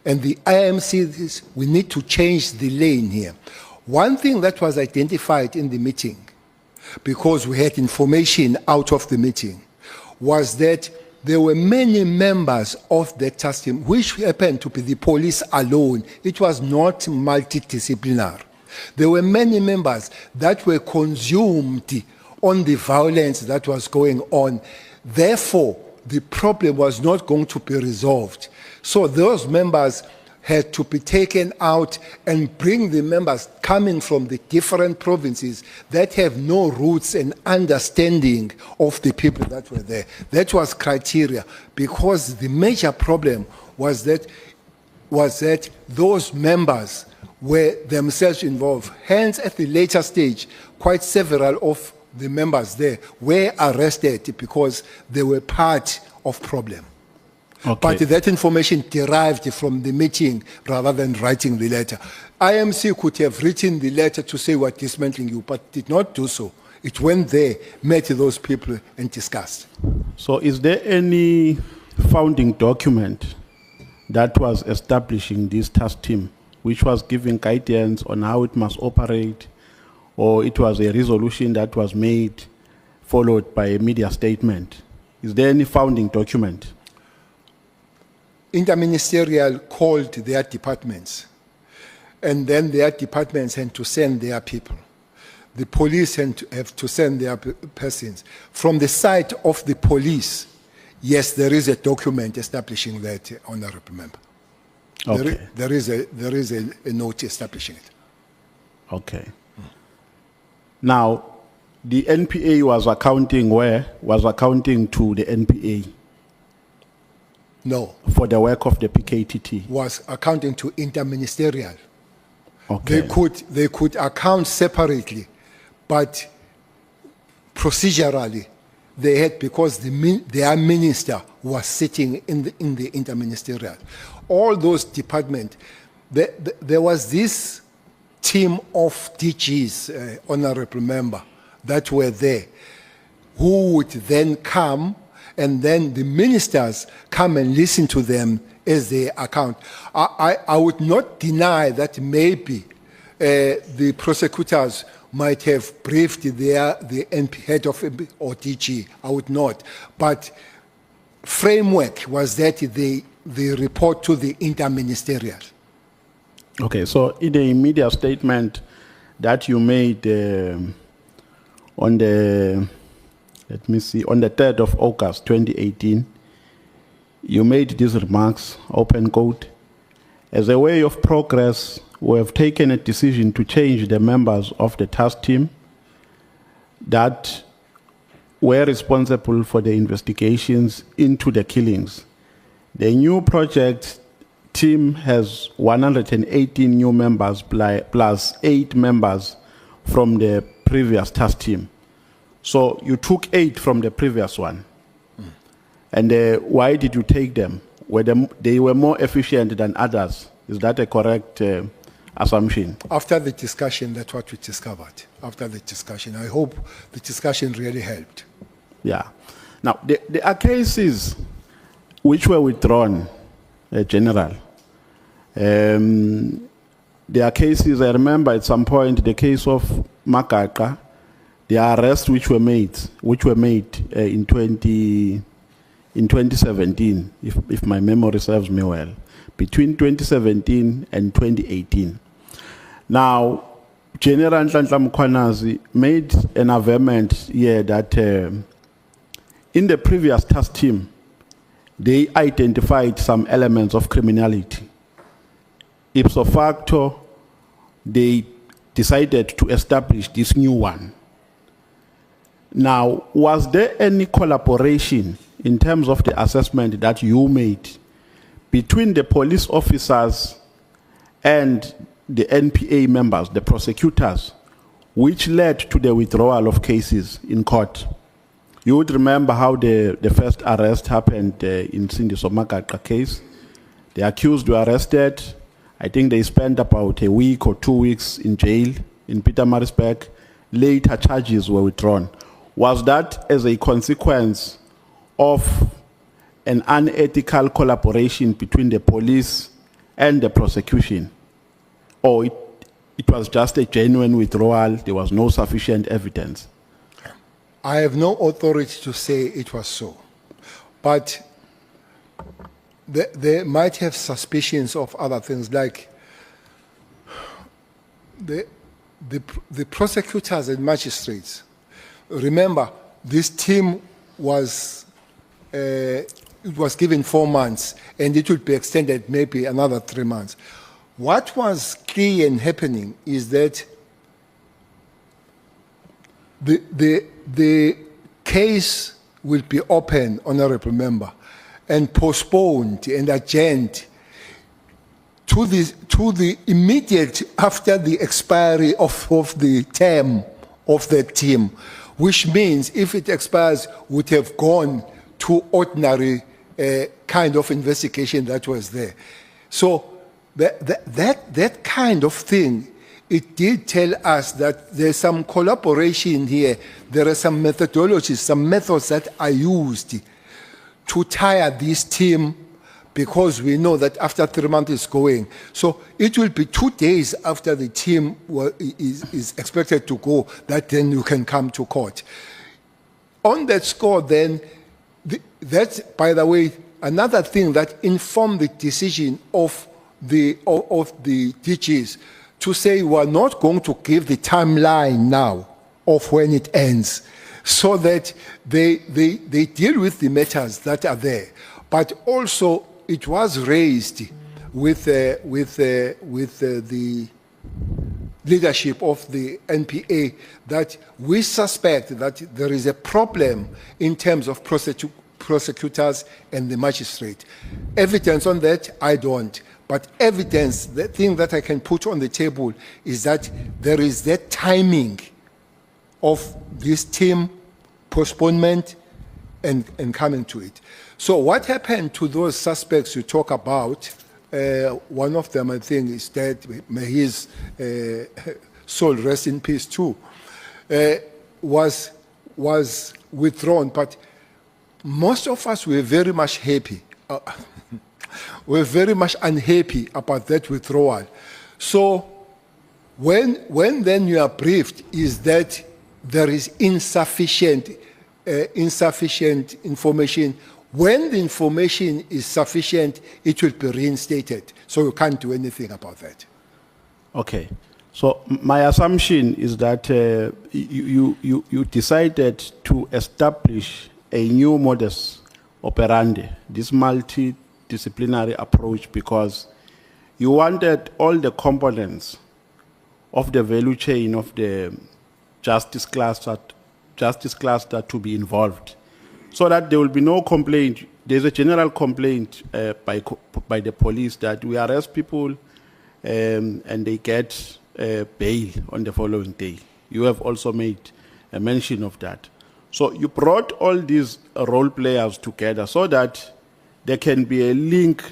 And the IMC, we need to change the lane here. One thing that was identified in the meeting, because we had information out of the meeting, was that there were many members of the task team, which happened to be the police alone. It was not multidisciplinary. There were many members that were consumed on the violence that was going on. Therefore, the problem was not going to be resolved. So those members had to be taken out and bring the members coming from the different provinces that have no roots and understanding of the people that were there. That was criteria, because the major problem was that those members were themselves involved. Hence, at the later stage, quite several of the members there were arrested because they were part of problem. Okay. But that information derived from the meeting rather than writing the letter. IMC could have written the letter to say we're dismantling you, but did not do so. It went there, met those people and discussed. So is there any founding document that was establishing this task team, which was giving guidance on how it must operate, or it was a resolution that was made followed by a media statement? Is there any founding document? Interministerial called their departments, and then their departments had to send their people. The police have to send their persons. From the side of the police, yes, there is a document establishing that, Honorable Member. Okay. There is a note establishing it. Okay. Now, the NPA was accounting where? Was accounting to the NPA No, for the work of the PKTT. was accounting to interministerial. Okay. They could account separately, but procedurally they had, because their minister was sitting in the interministerial. All those departments, there was this team of DGs, Honorable Member, that were there, who would then come, and then the ministers come and listen to them as they account. I would not deny that maybe the prosecutors might have briefed the head of or DG. I would not. But framework was that they report to the interministerial. Okay, so in the media statement that you made on the, let me see, on the 3rd of August 2018, you made these remarks, open quote, "As a way of progress, we have taken a decision to change the members of the task team that were responsible for the investigations into the killings. The new project team has 118 new members plus 8 members from the previous task team." So you took 8 from the previous one. And why did you take them? They were more efficient than others. Is that a correct assumption? After the discussion, that's what we discovered. After the discussion, I hope the discussion really helped. Yeah. Now, there are cases which were withdrawn, General. There are cases, I remember at some point, the case of Makaka, the arrests which were made in 2017, if my memory serves me well, between 2017 and 2018. Now, General Nhlanhla Mkhwanazi made an averment here that in the previous task team, they identified some elements of criminality. Ipso facto, they decided to establish this new one. Now, was there any collaboration in terms of the assessment that you made between the police officers and the NPA members, the prosecutors, which led to the withdrawal of cases in court? You would remember how the first arrest happened in Cindy Somakaka case. The accused were arrested. I think they spent about a week or 2 weeks in jail in Pietermaritzburg. Later charges were withdrawn. Was that as a consequence of an unethical collaboration between the police and the prosecution? Or it was just a genuine withdrawal, there was no sufficient evidence? I have no authority to say it was so. But they might have suspicions of other things, like the prosecutors and magistrates. Remember, this team was it was given 4 months, and it would be extended maybe another 3 months. What was clear and happening is that the case will be open, honorable member, and postponed and adjourned to the immediate after the expiry of the term of the team, which means if it expires, would have gone to ordinary kind of investigation that was there. So that kind of thing, it did tell us that there's some collaboration here. There are some methodologies, some methods that are used to tire this team, because we know that after 3 months is going. So it will be 2 days after the team is expected to go that then you can come to court. On that score then, that's, by the way, another thing that informed the decision of the DGs to say we're not going to give the timeline now of when it ends, so that they deal with the matters that are there. But also it was raised with the leadership of the NPA that we suspect that there is a problem in terms of prosecutors and the magistrate. Evidence on that, I don't. But evidence, the thing that I can put on the table is that there is that timing of this team postponement and coming to it. So what happened to those suspects you talk about, one of them I think is dead, may his soul rest in peace too, was withdrawn, but most of us were very much happy. We're very much unhappy about that withdrawal. So when then you are briefed is that there is insufficient information. When the information is sufficient, it will be reinstated. So you can't do anything about that. Okay. So my assumption is that you decided to establish a new modus operandi, this multidisciplinary approach, because you wanted all the components of the value chain of the justice cluster to be involved, so that there will be no complaint. There's a general complaint by the police that we arrest people and they get bail on the following day. You have also made a mention of that. So you brought all these role players together so that there can be a link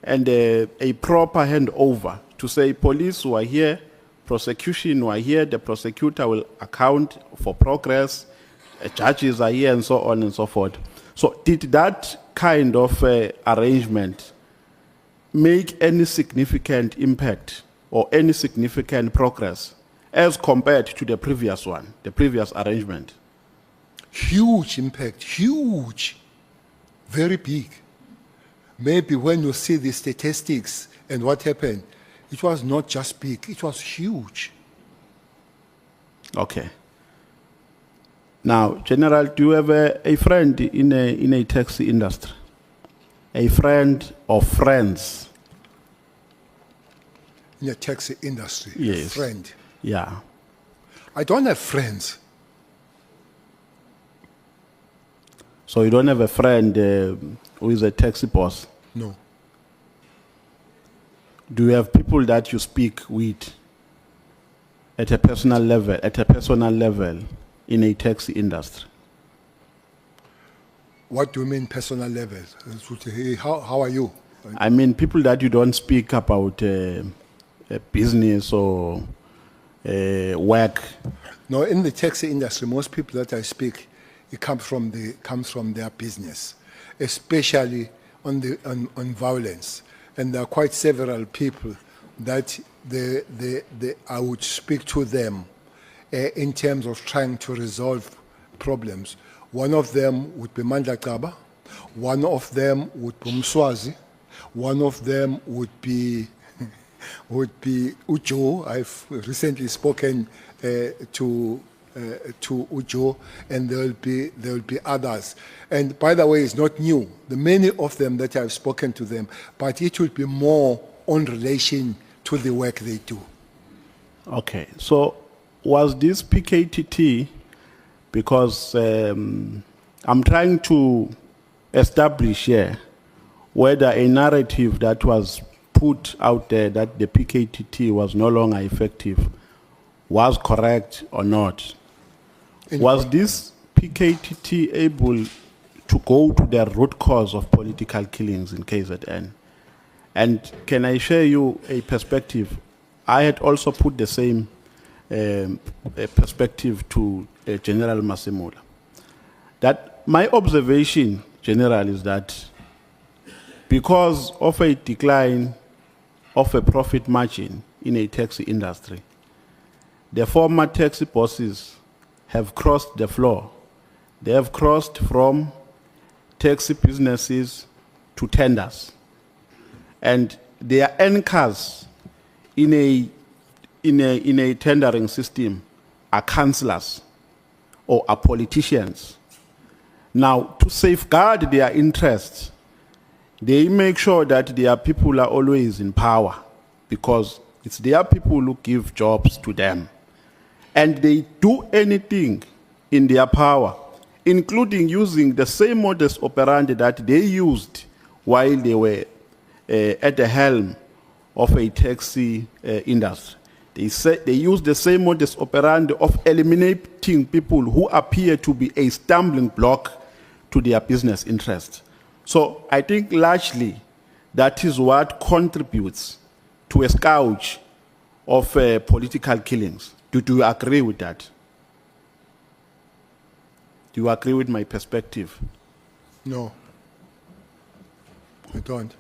and a proper handover to say police who are here, prosecution who are here, the prosecutor will account for progress, judges are here, and so on and so forth. So did that kind of arrangement make any significant impact or any significant progress as compared to the previous one, the previous arrangement? Huge impact, huge, very big. Maybe when you see the statistics and what happened, it was not just big, it was huge. Okay. Now, General, do you have a friend in a taxi industry? A friend or friends? In the taxi industry, Yes. a friend. Yeah. I don't have friends. So you don't have a friend who is a taxi boss? No. Do you have people that you speak with at a personal level in a taxi industry? What do you mean personal level? Hey, how are you? I mean people that you don't speak about business or work. No, in the taxi industry, most people that I speak, it comes from their business, especially on violence. And there are quite several people that I would speak to them in terms of trying to resolve problems. One of them would be Matlala, one of them would be Mswazi, one of them would be Ujo. I've recently spoken to to Ujo, and there will be others. And by the way, it's not new. The many of them that I've spoken to them, but it will be more on relation to the work they do. Okay, so was this PKTT, because I'm trying to establish here whether a narrative that was put out there that the PKTT was no longer effective was correct or not. Was this PKTT able to go to the root cause of political killings in KZN? And can I share you a perspective? I had also put the same perspective to General Masemula. That my observation, General, is that because of a decline of a profit margin in a taxi industry, the former taxi bosses have crossed the floor. They have crossed from taxi businesses to tenders. And their anchors in a tendering system are councillors or are politicians. Now, to safeguard their interests, they make sure that their people are always in power because it's their people who give jobs to them. And they do anything in their power, including using the same modus operandi that they used while they were at the helm of a taxi industry. They use the same modus operandi of eliminating people who appear to be a stumbling block to their business interests. So I think largely that is what contributes to a scourge of political killings. Do you agree with that? Do you agree with my perspective? No, I don't.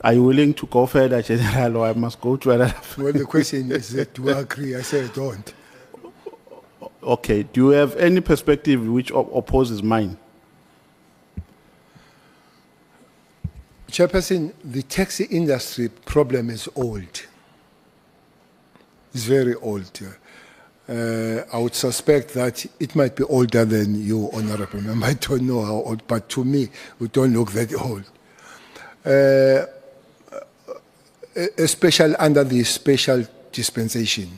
Are you willing to go further, General, or I must go to another? Well, the question is, do I agree? I say I don't. Okay. Do you have any perspective which opposes mine? Chairperson, the taxi industry problem is old. It's very old. I would suspect that it might be older than you, Honorable Member. I don't know how old, but to me, we don't look that old. Especially under the special dispensation.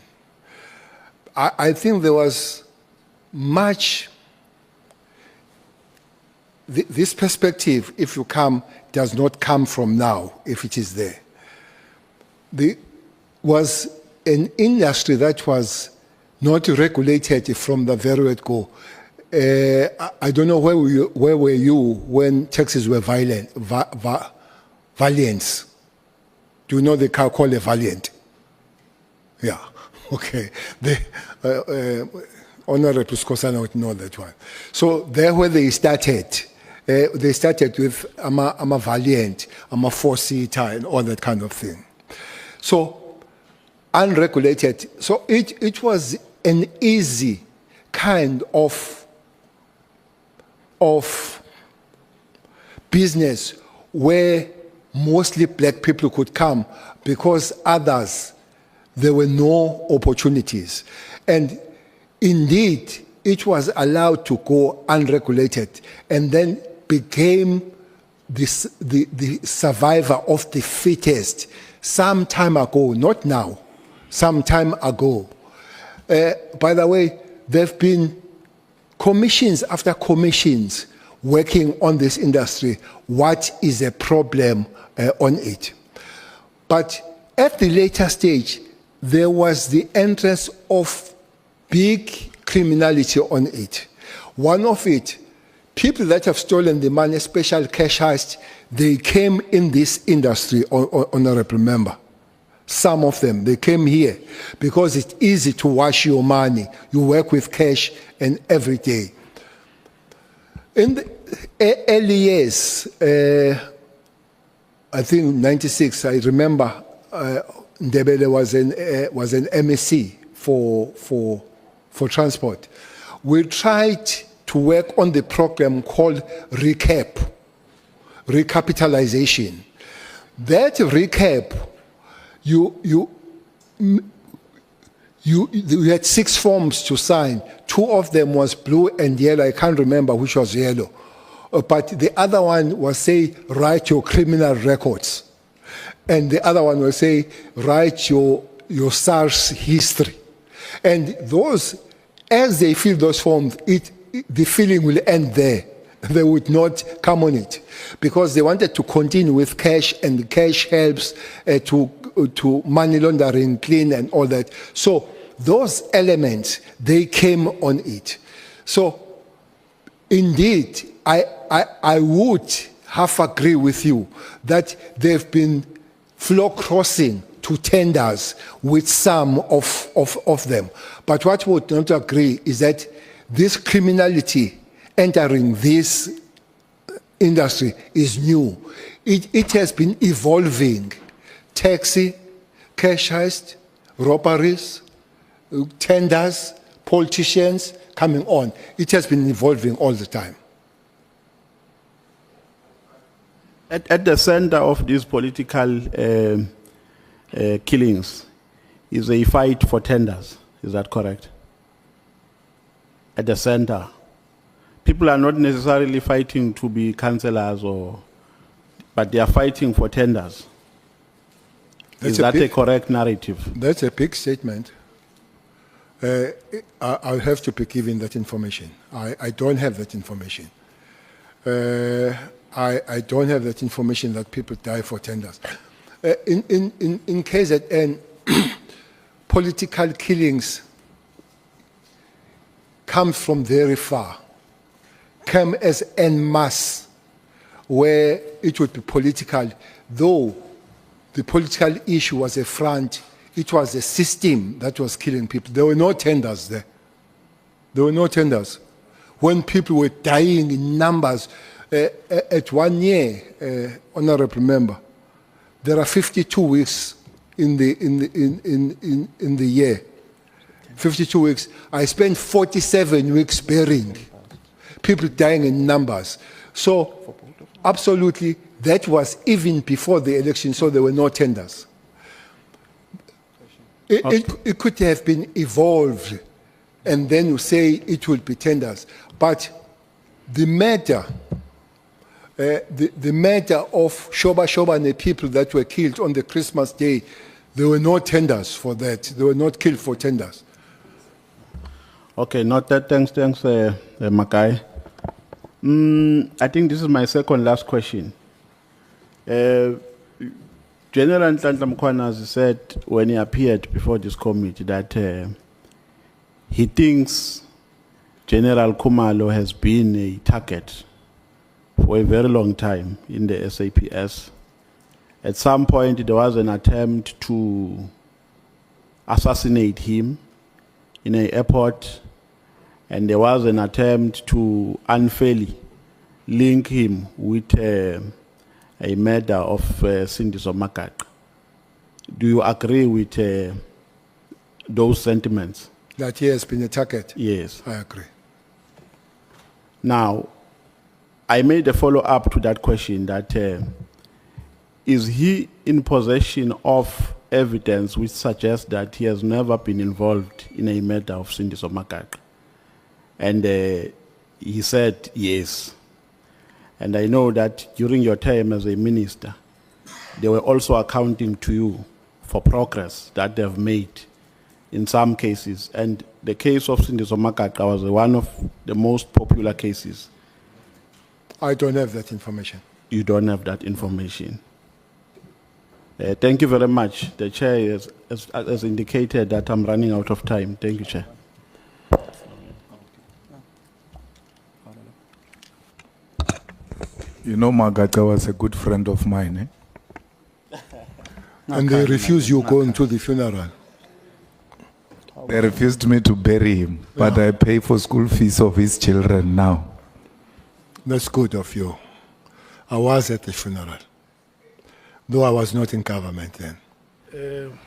I think there was much, this perspective, if you come, does not come from now, if it is there. There was an industry that was not regulated from the very word go. I don't know where were you when taxis were valiants. Do you know the car called a Valiant? Yeah, okay. Honorable Skosana would know that one. So there where they started with I'm a Valiant, I'm a four-seater and all that kind of thing. So unregulated. So it was an easy kind of business where mostly black people could come because others, there were no opportunities. And indeed, it was allowed to go unregulated and then became the survivor of the fittest some time ago, not now, some time ago. By the way, there have been commissions after commissions working on this industry. What is a problem on it? But at the later stage, there was the entrance of big criminality on it. One of it, people that have stolen the money, special cash heist, they came in this industry, Honorable Member. Some of them, they came here because it's easy to wash your money. You work with cash and every day. In the early years, I think 96, I remember Ndebele was an MSc for transport. We tried to work on the program called recapitalization. That recap, you You had 6 forms to sign. 2 of them was blue and yellow. I can't remember which was yellow. But the other one was say, write your criminal records. And the other one will say, write your SARS history. And those, as they fill those forms, the filling will end there. They would not come on it because they wanted to continue with cash, and the cash helps to money laundering, clean, and all that. So those elements, they came on it. So indeed, I would half agree with you that they've been floor crossing to tenders with some of them. But what we would not agree is that this criminality entering this industry is new. It has been evolving. Taxi, cash heist, robberies, tenders, politicians coming on. It has been evolving all the time. At the center of these political killings is a fight for tenders. Is that correct? At the center. People are not necessarily fighting to be councillors, but they are fighting for tenders. Is that a correct narrative? That's a big statement. I'll have to be given that information. I don't have that information. I don't have that information that people die for tenders. In KZN, political killings come from very far, come as en masse, where it would be political, though the political issue was a front, it was a system that was killing people. There were no tenders there. There were no tenders. When people were dying in numbers, at 1 year, honorable member, there are 52 weeks in the year. 52 weeks. I spent 47 weeks burying people dying in numbers. So, absolutely, that was even before the election, so there were no tenders. It could have been evolved, and then you say it will be tenders. But the matter, the matter of Shoba and the people that were killed on the Christmas day, there were no tenders for that. They were not killed for tenders. Okay, not that. Thanks, Makai. I think this is my second last question. General Nhlanhla Mkhwanazi said when he appeared before this committee that he thinks General Khumalo has been a target for a very long time in the SAPS. At some point, there was an attempt to assassinate him in an airport, and there was an attempt to unfairly link him with a murder of Sindiso Makaka. Do you agree with those sentiments? That he has been a target? Yes. I agree. Now, I made a follow-up to that question that is he in possession of evidence which suggests that he has never been involved in a murder of Sindiso Makaka? And he said yes. And I know that during your time as a minister, they were also accounting to you for progress that they've made in some cases. And the case of Sindiso Makaka was one of the most popular cases. I don't have that information. You don't have that information. Thank you very much. The chair has indicated that I'm running out of time. Thank you, Chair. You know, Magaga was a good friend of mine. And they refused you going to the funeral. They refused me to bury him, but I pay for school fees of his children now. That's good of you. I was at the funeral, though I was not in government then.